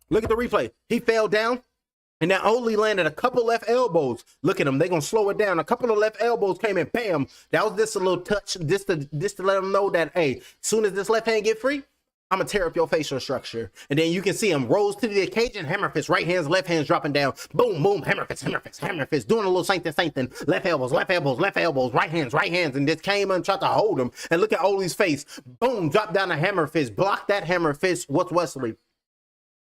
Look at the replay. He fell down, and now Ollie landed a couple left elbows. Look at him. They're going to slow it down. A couple of left elbows came in. Bam. That was just a little touch, just to let him know that, hey, as soon as this left hand get free, I'm going to tear up your facial structure. And then you can see him rose to the occasion. Hammer fist, right hands, left hands dropping down. Boom, boom, hammer fist, hammer fist. Doing a little same thing. Left elbows, right hands. And just came and tried to hold him. And look at Ollie's face. Boom, drop down a hammer fist. Block that hammer fist. What's Weslley?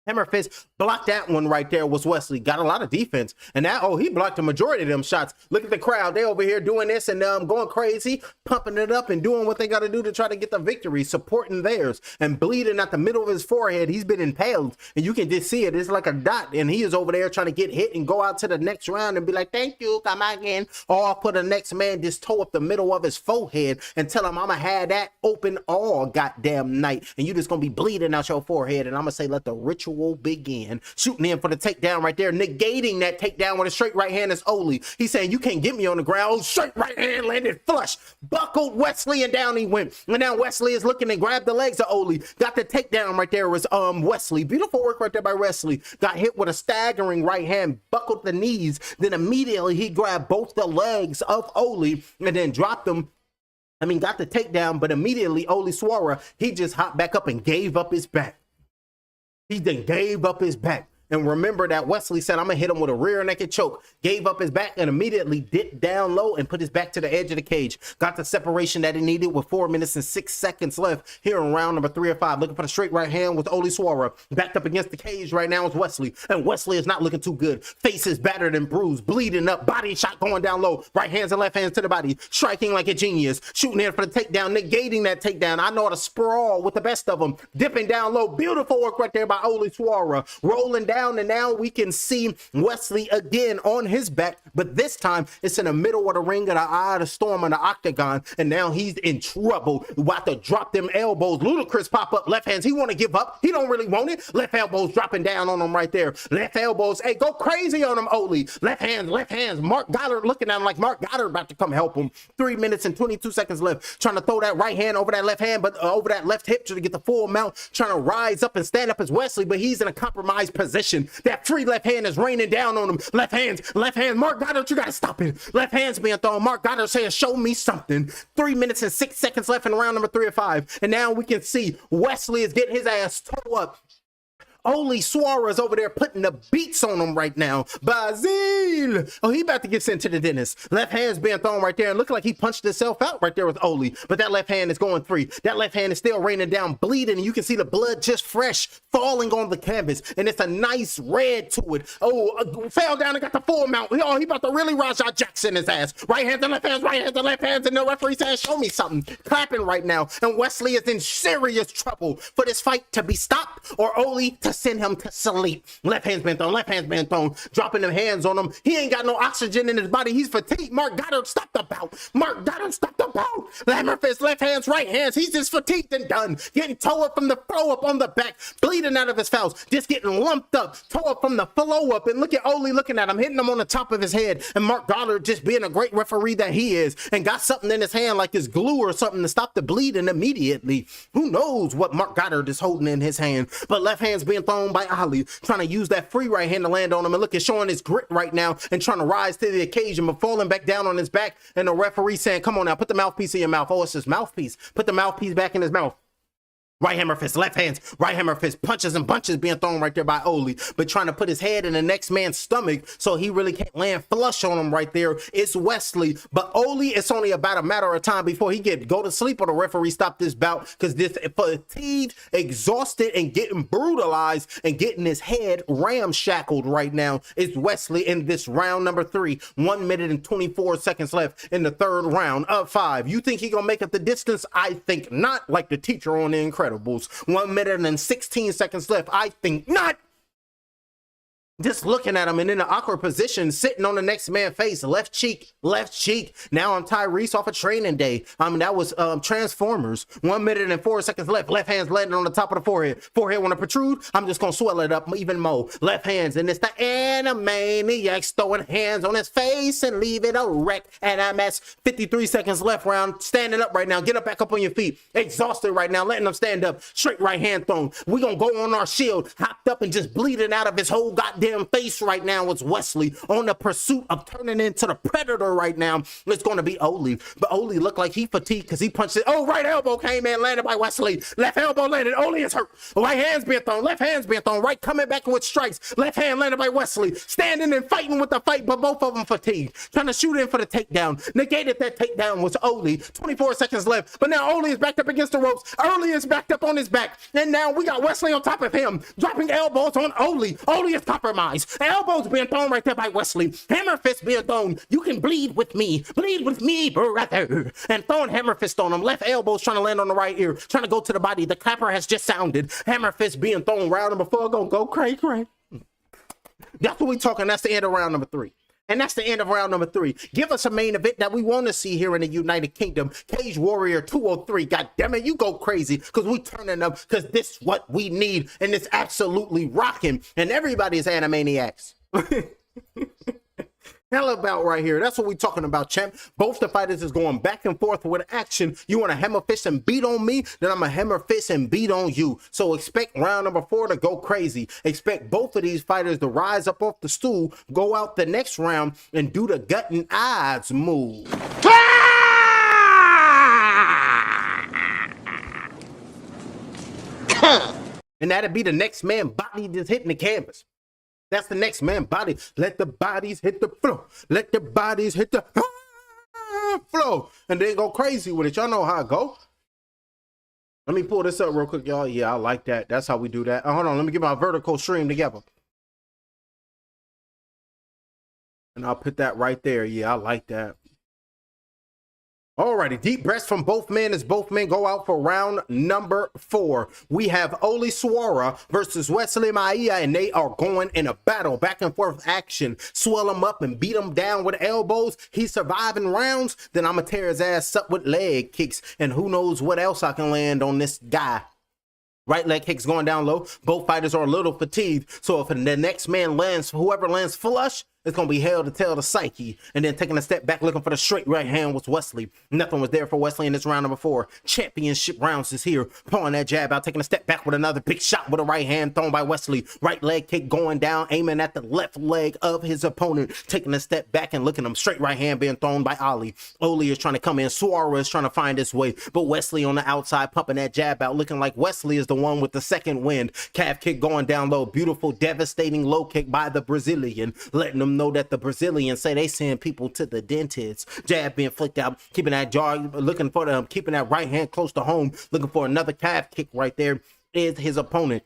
Hammer fist blocked that one right there was Weslley. Got a lot of defense. And now, he blocked the majority of them shots. Look at the crowd. They over here doing this and going crazy, pumping it up and doing what they got to do to try to get the victory, supporting theirs and bleeding at the middle of his forehead. He's been impaled and you can just see it. It's like a dot, and he is over there trying to get hit and go out to the next round and be like, thank you, come again. Or for the next man, just toe up the middle of his forehead and tell him I'm going to have that open all goddamn night. And you just going to be bleeding out your forehead. And I'm going to say, let the ritual ritual begin. Shooting in for the takedown right there, negating that takedown with a straight right hand is Ollie. He's saying, you can't get me on the ground. Oh, straight right hand landed flush. Buckled Weslley and down he went. And now Weslley is looking and grabbed the legs of Ollie. Got the takedown right there was Weslley. Beautiful work right there by Weslley. Got hit with a staggering right hand, buckled the knees. Then immediately he grabbed both the legs of Ollie and then dropped them. Got the takedown, but immediately Ollie Sarwa, he just hopped back up and gave up his back. He then gave up his back. And remember that Weslley said, I'm going to hit him with a rear naked choke. Gave up his back and immediately dipped down low and put his back to the edge of the cage. Got the separation that he needed with 4 minutes and 6 seconds left here in round number 3 or 5. Looking for the straight right hand with Ollie Sarwa. Backed up against the cage right now is Weslley. And Weslley is not looking too good. Face is battered and bruised, bleeding up. Body shot going down low. Right hands and left hands to the body. Striking like a genius. Shooting in for the takedown. Negating that takedown. I know how to sprawl with the best of them. Dipping down low. Beautiful work right there by Ollie Sarwa. Rolling down, and now we can see Weslley again on his back, but this time it's in the middle of the ring of the eye of the storm in the octagon, and now he's in trouble. About to drop them elbows. Ludacris pop up left hands. He want to give up. He don't really want it. Left elbows dropping down on him right there. Left elbows. Hey, go crazy on him, Ollie. Left hands. Mark Goddard looking at him like Mark Goddard about to come help him. 3 minutes and 22 seconds left. Trying to throw that right hand over that left hand, but over that left hip to get the full amount. Trying to rise up and stand up as Weslley, but he's in a compromised position. That free left hand is raining down on him. Left hands. Mark Goddard, you gotta stop it. Left hands being thrown. Mark Goddard saying, show me something. 3 minutes and 6 seconds left in round number 3 or 5. And now we can see Weslley is getting his ass toe up. Ollie Sarwa is over there putting the beats on him right now. Bazil! Oh, he about to get sent to the dentist. Left hand's being thrown right there and looking like he punched himself out right there with Ollie. But that left hand is going free. That left hand is still raining down, bleeding, and you can see the blood just fresh falling on the canvas. And it's a nice red to it. Oh, fell down and got the full mount. Oh, he about to really Rajah Jackson his ass. Right hands and left hands, right hands and left hands, and the referee says, show me something. Clapping right now. And Weslley is in serious trouble for this fight to be stopped or Ollie to send him to sleep. Left hand's been thrown, dropping them hands on him. He ain't got no oxygen in his body. He's fatigued. Mark Goddard, stop the bout. Hammer fist, left hands, right hands. He's just fatigued and done. Getting toe up from the throw up on the back, bleeding out of his fouls, just getting lumped up, toe up from the flow up. And look at Ollie looking at him, hitting him on the top of his head. And Mark Goddard just being a great referee that he is, and got something in his hand like this glue or something to stop the bleeding immediately. Who knows what Mark Goddard is holding in his hand? But left hand's being thrown by Ollie, trying to use that free right hand to land on him, and look at showing his grit right now and trying to rise to the occasion, but falling back down on his back. And the referee saying, come on now, put the mouthpiece in your mouth. Oh, it's his mouthpiece. Put the mouthpiece back in his mouth. Right hammer fist, left hands, right hammer fist, punches and bunches being thrown right there by Ollie, but trying to put his head in the next man's stomach so he really can't land flush on him right there. It's Weslley, but Ollie, it's only about a matter of time before he go to sleep or the referee stop this bout, because this fatigued, exhausted, and getting brutalized and getting his head ramshackled right now is Weslley in this round number 3. 1 minute and 24 seconds left in the 3rd round of 5. You think he gonna make up the distance? I think not, like the teacher on The Incredibles. 1 minute and 16 seconds left. I think not. Just looking at him and in an awkward position, sitting on the next man's face, left cheek. Now I'm Tyrese off a training day. That was Transformers. 1 minute and 4 seconds left. Left hand's landing on the top of the forehead. Forehead want to protrude. I'm just gonna swell it up even more. Left hands, and it's the Animaniacs throwing hands on his face and leave it a wreck. And I'm at 53 seconds left round. Standing up right now. Get up back up on your feet. Exhausted right now. Letting him stand up. Straight right hand thrown. We gonna go on our shield. Hopped up and just bleeding out of his whole goddamn face right now. It's Weslley on the pursuit of turning into the predator right now. It's going to be Ollie, but Ollie looked like he fatigued because he punched it. Oh, right elbow came in, landed by Weslley. Left elbow landed. Ollie is hurt. Right hand's being thrown. Left hand's being thrown. Right coming back with strikes. Left hand landed by Weslley. Standing and fighting with the fight, but both of them fatigued. Trying to shoot in for the takedown. Negated that takedown was Ollie. 24 seconds left, but now Ollie is backed up against the ropes. Ollie is backed up on his back, and now we got Weslley on top of him, dropping elbows on Ollie. Ollie is compromised. Elbows being thrown right there by Weslley. Hammer fist being thrown. You can bleed with me, brother. And throwing hammer fist on him. Left elbows trying to land on the right ear, trying to go to the body. The clapper has just sounded. Hammer fist being thrown round number 4. Gonna go cray. That's what we talking. That's the end of round number 3. And that's the end of round number 3. Give us a main event that we want to see here in the United Kingdom. Cage Warrior 203. God damn it, you go crazy because we turning up because this is what we need. And it's absolutely rocking. And everybody is Animaniacs. Hell about right here. That's what we talking about, champ. Both the fighters is going back and forth with action. You want to hammer fist and beat on me? Then I'm a hammer fist and beat on you. So expect round number 4 to go crazy. Expect both of these fighters to rise up off the stool, go out the next round, and do the gut and eyes move. And that'd be the next man body just hitting the canvas. That's the next man body. Let the bodies hit the floor. Let the bodies hit the floor. And then go crazy with it. Y'all know how it go. Let me pull this up real quick, y'all. Yeah, I like that. That's how we do that. Hold on. Let me get my vertical stream together. And I'll put that right there. Yeah, I like that. Alrighty, deep breaths from both men as both men go out for round number 4. We have Ollie Sarwa versus Weslley Maia, and they are going in a battle, back and forth action. Swell him up and beat him down with elbows. He's surviving rounds, then I'm going to tear his ass up with leg kicks, and who knows what else I can land on this guy. Right leg kicks going down low. Both fighters are a little fatigued, so if the next man lands, whoever lands flush, it's going to be hell to tell the psyche. And then taking a step back, looking for the straight right hand was Weslley. Nothing was there for Weslley in this round number 4. Championship rounds is here. Pulling that jab out, taking a step back with another big shot with a right hand thrown by Weslley. Right leg kick going down, aiming at the left leg of his opponent. Taking a step back and looking at him. Straight right hand being thrown by Ollie. Ollie is trying to come in. Sarwa is trying to find his way. But Weslley on the outside pumping that jab out, looking like Weslley is the one with the second wind. Calf kick going down low. Beautiful, devastating low kick by the Brazilian. Letting them know that the Brazilians say they send people to the dentist. Jab being flicked out, keeping that jaw, looking for them, keeping that right hand close to home, looking for another calf kick right there is his opponent.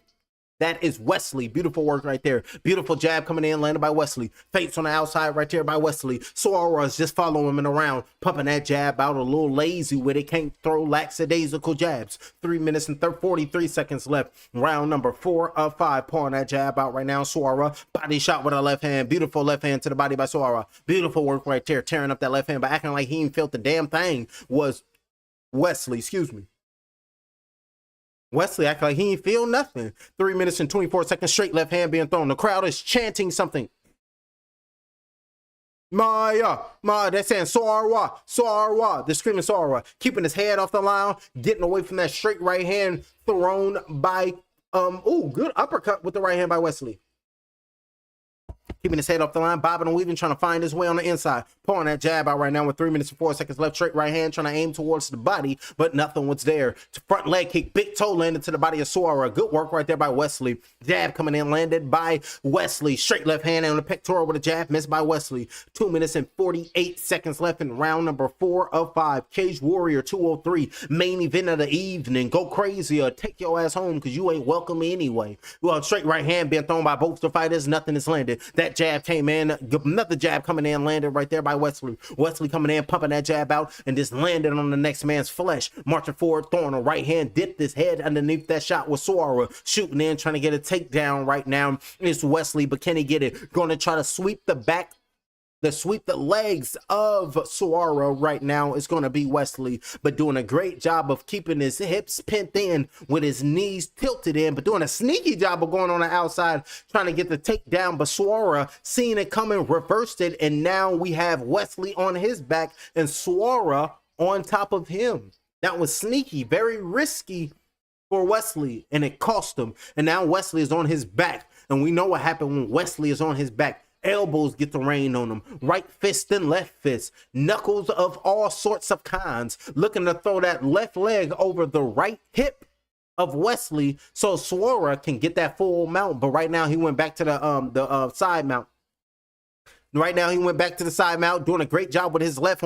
That is Weslley. Beautiful work right there. Beautiful jab coming in, landed by Weslley. Feints on the outside right there by Weslley. Sarwa is just following him around, pumping that jab out, a little lazy with it. Can't throw lackadaisical jabs. 3 minutes and 43 seconds left. Round number 4 of 5. Pulling that jab out right now. Sarwa, body shot with a left hand. Beautiful left hand to the body by Sarwa. Beautiful work right there. Tearing up that left hand, but acting like he ain't felt the damn thing was Weslley. Excuse me. Weslley acting like he ain't feel nothing. 3 minutes and 24 seconds straight left hand being thrown. The crowd is chanting something. Maia, Maia, they're saying Sarwa, Sarwa. They're screaming Sarwa. Keeping his head off the line, getting away from that straight right hand thrown by, good uppercut with the right hand by Weslley. Keeping his head off the line, bobbing and weaving, trying to find his way on the inside. Pulling that jab out right now with 3 minutes and 4 seconds left. Straight right hand, trying to aim towards the body, but nothing was there. Front leg kick, big toe landed to the body of Sarwa. Good work right there by Weslley. Jab coming in, landed by Weslley. Straight left hand on the pectoral with a jab, missed by Weslley. 2 minutes and 48 seconds left in round number 4 of 5. Cage Warrior 203, main event of the evening. Go crazy or take your ass home because you ain't welcome anyway. Well, straight right hand being thrown by both the fighters. Nothing is landed. That jab came in, another jab coming in, landed right there by Weslley. Weslley coming in, pumping that jab out, and just landed on the next man's flesh. Marching forward, throwing a right hand, dipped his head underneath that shot with Sarwa. Shooting in, trying to get a takedown right now. It's Weslley, but can he get it? Going to try to sweep the back, sweep the legs of Sarwa right now is going to be Weslley, but doing a great job of keeping his hips pinned in with his knees tilted in, but doing a sneaky job of going on the outside, trying to get the takedown. But Sarwa, seeing it coming, reversed it, and now we have Weslley on his back and Sarwa on top of him. That was sneaky, very risky for Weslley, and it cost him. And now Weslley is on his back, and we know what happened when Weslley is on his back. Elbows get the rain on him. Right fist and left fist. Knuckles of all sorts of kinds. Looking to throw that left leg over the right hip of Weslley so Sarwa can get that full mount. But right now he went back to the side mount. Right now he went back to the side mount, doing a great job with his left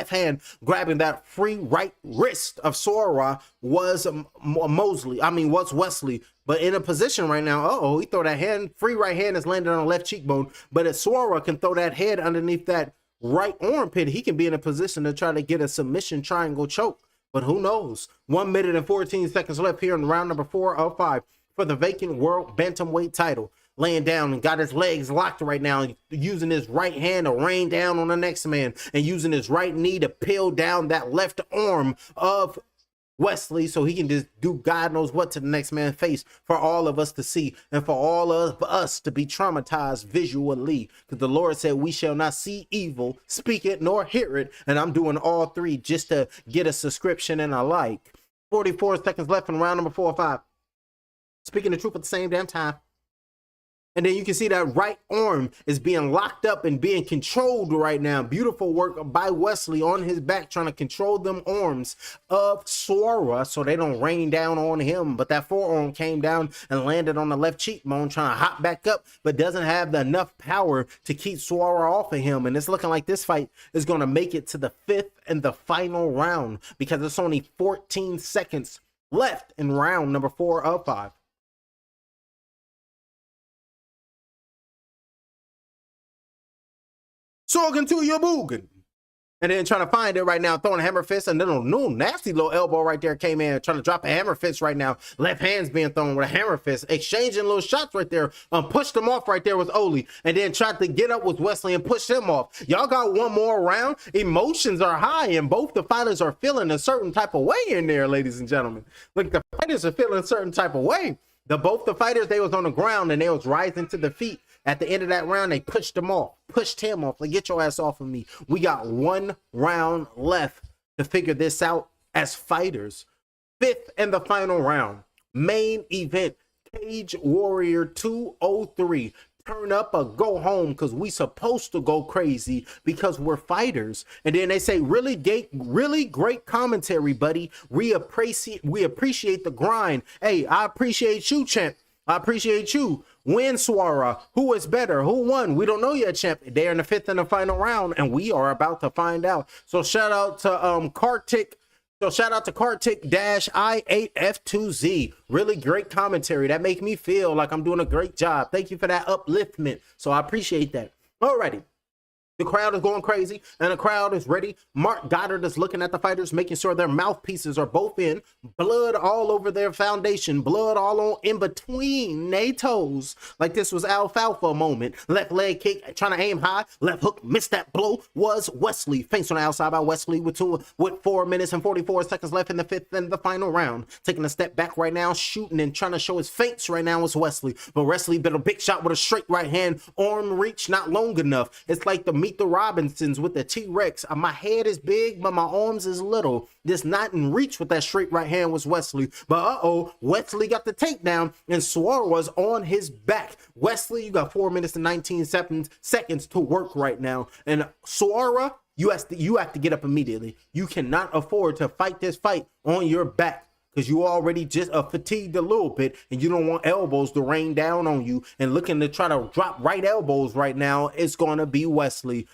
hand, grabbing that free right wrist of Sarwa was Weslley. But in a position right now, he throw that hand, free right hand is landing on the left cheekbone. But if Sarwa can throw that head underneath that right armpit, he can be in a position to try to get a submission triangle choke. But who knows? 1 minute and 14 seconds left here in round number 4 of 5 for the vacant world bantamweight title. laying down and got his legs locked right now, using his right hand to rain down on the next man and using his right knee to peel down that left arm of Weslley so he can just do God knows what to the next man's face for all of us to see and for all of us to be traumatized visually, because the Lord said we shall not see evil, speak it, nor hear it. And I'm doing all three just to get a subscription and a like. 44 seconds left in round number 4 or 5. Speaking the truth at the same damn time. And then you can see that right arm is being locked up and being controlled right now. Beautiful work by Weslley on his back, trying to control them arms of Sarwa so they don't rain down on him. But that forearm came down and landed on the left cheekbone, trying to hop back up, but doesn't have enough power to keep Sarwa off of him. And it's looking like this fight is going to make it to the 5th and the final round, because it's only 14 seconds left in round number 4 of 5. Talking to your boogan. And then trying to find it right now, throwing a hammer fist, and then a new nasty little elbow right there came in, trying to drop a hammer fist right now. Left hand's being thrown with a hammer fist, exchanging little shots right there. Pushed him off right there with Ollie, and then tried to get up with Weslley and push him off. Y'all got one more round. Emotions are high, and both the fighters are feeling a certain type of way in there, ladies and gentlemen. Look, the fighters are feeling a certain type of way. Both the fighters, they was on the ground and they was rising to the feet. At the end of that round, they pushed him off, like, get your ass off of me. We got one round left to figure this out as fighters. 5th and the final round, main event, Cage Warrior 203. Turn up or go home, because we supposed to go crazy because we're fighters. And then they say, really great commentary, buddy. We appreciate the grind. Hey, I appreciate you, champ. I appreciate you. Win, Sarwa. Who is better? Who won? We don't know yet, champ. They're in the 5th and the final round, and we are about to find out. So shout out to Kartik. So shout out to Kartik-I8F2Z. Really great commentary. That make me feel like I'm doing a great job. Thank you for that upliftment. So I appreciate that. Alrighty. The crowd is going crazy, and the crowd is ready. Mark Goddard is looking at the fighters, making sure their mouthpieces are both in. Blood all over their foundation. Blood all on in between their toes. Like this was alfalfa moment. Left leg kick, trying to aim high. Left hook, missed that blow. Was Weslley. Feints on the outside by Weslley with 4 minutes and 44 seconds left in the 5th and the final round. Taking a step back right now, shooting and trying to show his feints right now is Weslley. But Weslley been a big shot with a straight right hand. Arm reach not long enough. It's like the Meet the Robinsons with the T-Rex. My head is big, but my arms is little. This not in reach with that straight right hand was Weslley. But Weslley got the takedown, and Sarwa was on his back. Weslley, you got 4 minutes and 19 seconds to work right now. And Sarwa, you have to get up immediately. You cannot afford to fight this fight on your back, because you already just fatigued a little bit, and you don't want elbows to rain down on you. And looking to try to drop right elbows right now, it's going to be Weslley.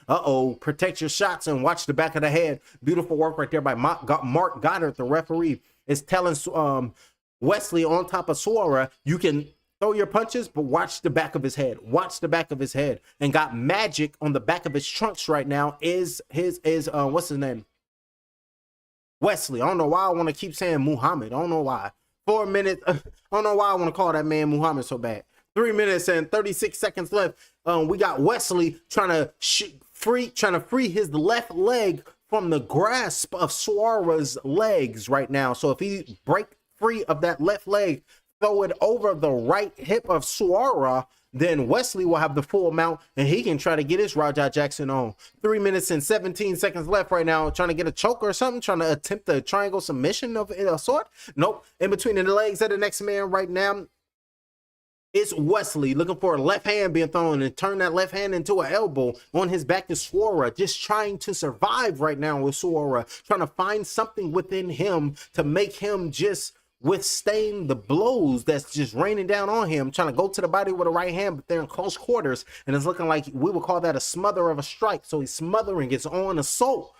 Protect your shots and watch the back of the head. Beautiful work right there by Mark Goddard, the referee, is telling Weslley on top of Sarwa, you can throw your punches, but watch the back of his head. Watch the back of his head. And got magic on the back of his trunks right now is what's his name? Weslley. I don't know why I want to keep saying Muhammad. I don't know why. 4 minutes. I don't know why I want to call that man Muhammad so bad. 3 minutes and 36 seconds left. We got Weslley trying to free his left leg from the grasp of Sarwa's legs right now. So if he break free of that left leg, throw it over the right hip of Sarwa, then Weslley will have the full amount, and he can try to get his Raja Jackson on. 3 minutes and 17 seconds left right now. Trying to get a choke or something. Trying to attempt a triangle submission of a sort. Nope. In between the legs of the next man right now, it's Weslley looking for a left hand being thrown, and turn that left hand into an elbow. On his back is Sarwa, just trying to survive right now with Sarwa. Trying to find something within him to make him just withstand the blows that's just raining down on him. Trying to go to the body with a right hand, but they're in close quarters, and it's looking like we would call that a smother of a strike. So he's smothering his own assault.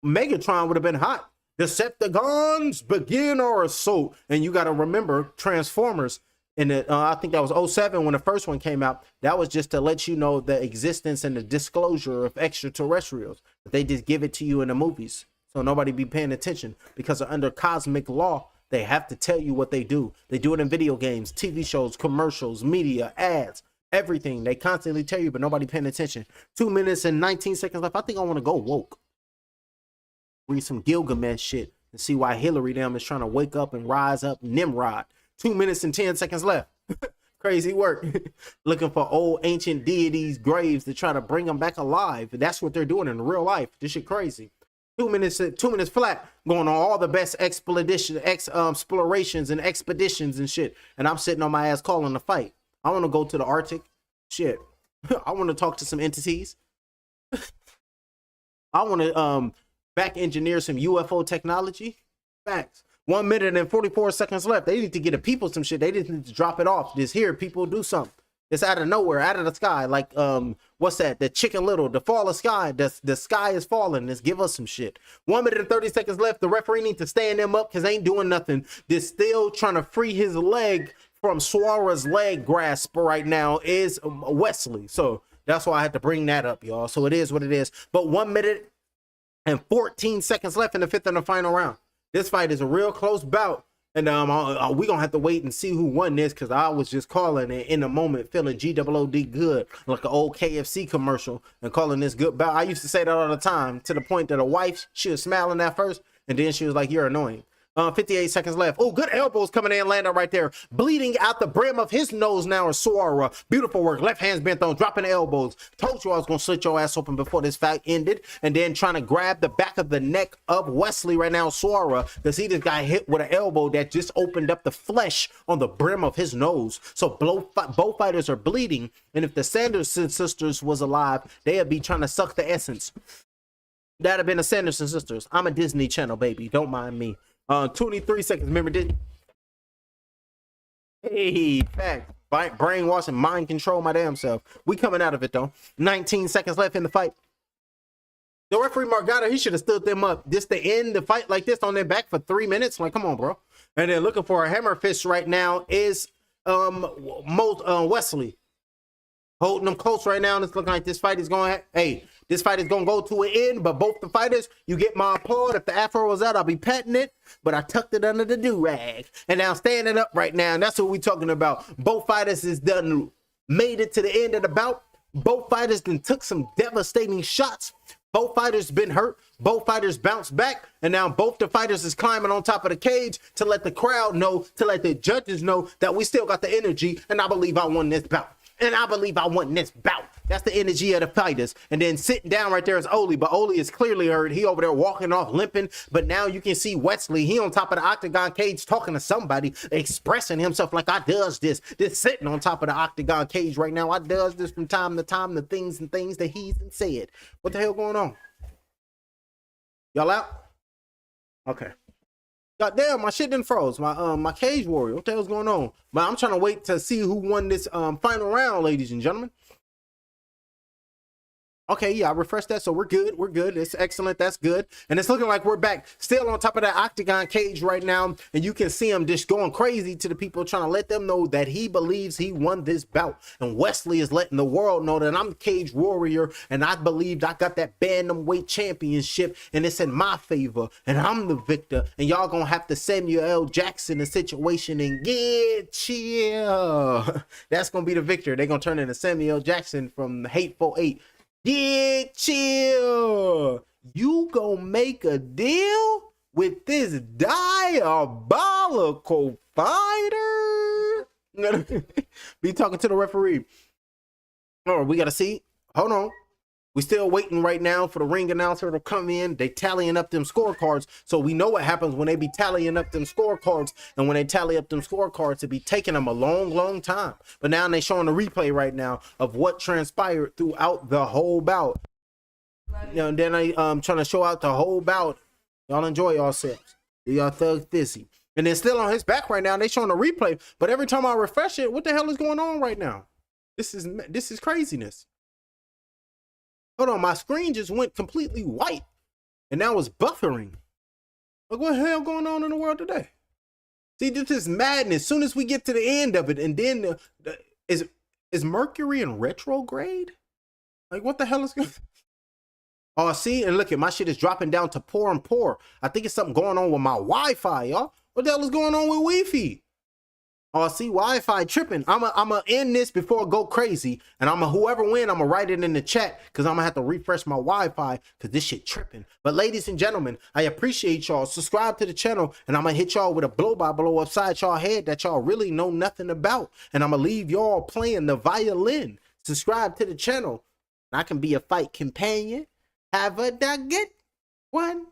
Megatron would have been hot. Decepticons begin our assault. And you got to remember Transformers, and I think that was 07 when the first one came out. That was just to let you know the existence and the disclosure of extraterrestrials, but they just give it to you in the movies, so nobody be paying attention, because under cosmic law, They have to tell you what they do. They do it in video games, TV shows, commercials, media, ads, everything. They constantly tell you, but nobody paying attention. 2 minutes and 19 seconds left. I think I want to go woke. Read some Gilgamesh shit and see why Hillary them is trying to wake up and rise up Nimrod. 2 minutes and 10 seconds left. Crazy work. Looking for old ancient deities' graves to try to bring them back alive. That's what they're doing in real life. This shit crazy. 2 minutes flat, going on all the best explorations and expeditions and shit. And I'm sitting on my ass calling the fight. I want to go to the Arctic. Shit. I want to talk to some entities. I want to back engineer some UFO technology. Facts. 1 minute and 44 seconds left. They need to get a people some shit. They just need to drop it off. Just here, people do something. It's out of nowhere, out of the sky. Like, what's that? The Chicken Little, the fall of sky. The sky is falling. Just give us some shit. 1 minute and 30 seconds left. The referee needs to stand them up because they ain't doing nothing. They're still trying to free his leg from Sarwa's leg grasp right now is Weslley. So that's why I had to bring that up, y'all. So it is what it is. But 1 minute and 14 seconds left in the fifth and the final round. This fight is a real close bout. And we gonna have to wait and see who won this, because I was just calling it in the moment, feeling GOOD good, like an old KFC commercial, and calling this good bout. I used to say that all the time, to the point that a wife, she was smiling at first, and then she was like, "You're annoying." 58 seconds left. Oh, good elbows coming in, landing right there. Bleeding out the brim of his nose now is Sarwa. Beautiful work. Left hand's bent on, dropping the elbows. Told you I was going to slit your ass open before this fight ended. And then trying to grab the back of the neck of Weslley right now, Sarwa, because he just got hit with an elbow that just opened up the flesh on the brim of his nose. So both fighters are bleeding. And if the Sanderson sisters was alive, they'd be trying to suck the essence. That'd have been the Sanderson sisters. I'm a Disney Channel, baby. Don't mind me. 23 seconds. Remember this? Hey, fact. Brainwash and mind control my damn self. We coming out of it though. 19 seconds left in the fight. The referee Margada, he should have stood them up just to end the fight like this on their back for 3 minutes. Like, come on, bro. And then looking for a hammer fist right now is Weslley. Holding them close right now, and it's looking like this fight is going. Hey, this fight is going to go to an end, but both the fighters, you get my applaud. If the afro was out, I'll be patting it, but I tucked it under the do-rag. And now standing up right now, and that's what we're talking about. Both fighters is done, made it to the end of the bout. Both fighters then took some devastating shots. Both fighters been hurt. Both fighters bounced back. And now both the fighters is climbing on top of the cage to let the crowd know, to let the judges know that we still got the energy, and I believe I won this bout. And I believe I won this bout. That's the energy of the fighters. And then sitting down right there is Ollie, but Ollie is clearly hurt. He over there walking off, limping. But now you can see Weslley. He on top of the octagon cage talking to somebody, expressing himself like I does this. Just sitting on top of the octagon cage right now. I does this from time to time, the things that he's said. What the hell going on? Y'all out? Okay. God damn, my shit didn't froze. My cage warrior. What the hell's going on? But I'm trying to wait to see who won this final round, ladies and gentlemen. Okay, yeah, I refreshed that, so we're good. We're good. It's excellent. That's good. And it's looking like we're back still on top of that octagon cage right now. And you can see him just going crazy to the people, trying to let them know that he believes he won this bout. And Weslley is letting the world know that I'm the cage warrior, and I believed I got that bantamweight championship, and it's in my favor, and I'm the victor. And y'all gonna have to Samuel L. Jackson the situation and get chill. That's gonna be the victor. They're gonna turn into Samuel L. Jackson from the Hateful Eight. Get chill. You gonna make a deal with this diabolical fighter? I'm gonna be talking to the referee. Oh, we gotta see. Hold on. We still waiting right now for the ring announcer to come in. They tallying up them scorecards. So we know what happens when they be tallying up them scorecards. And when they tally up them scorecards, it be taking them a long, long time. But now they showing a replay right now of what transpired throughout the whole bout. You know, and then I'm trying to show out the whole bout. Y'all enjoy yourselves. Y'all thug thissy. And then still on his back right now, they showing a replay. But every time I refresh it, what the hell is going on right now? This is craziness. Hold on, my screen just went completely white, and now it's buffering. Like, what the hell going on in the world today? See, this is madness. As soon as we get to the end of it, and then is Mercury in retrograde? Like, what the hell is going? Oh, see, and look at my shit is dropping down to poor and poor. I think it's something going on with my Wi-Fi, y'all. What the hell is going on with Wi-Fi? Oh, see, Wi-Fi tripping. I'ma end this before it go crazy. And whoever win, I'ma write it in the chat because I'm gonna have to refresh my Wi-Fi because this shit tripping. But ladies and gentlemen, I appreciate y'all. Subscribe to the channel and I'm gonna hit y'all with a blow-by-blow upside y'all head that y'all really know nothing about. And I'm gonna leave y'all playing the violin. Subscribe to the channel. And I can be a fight companion. Have a good one.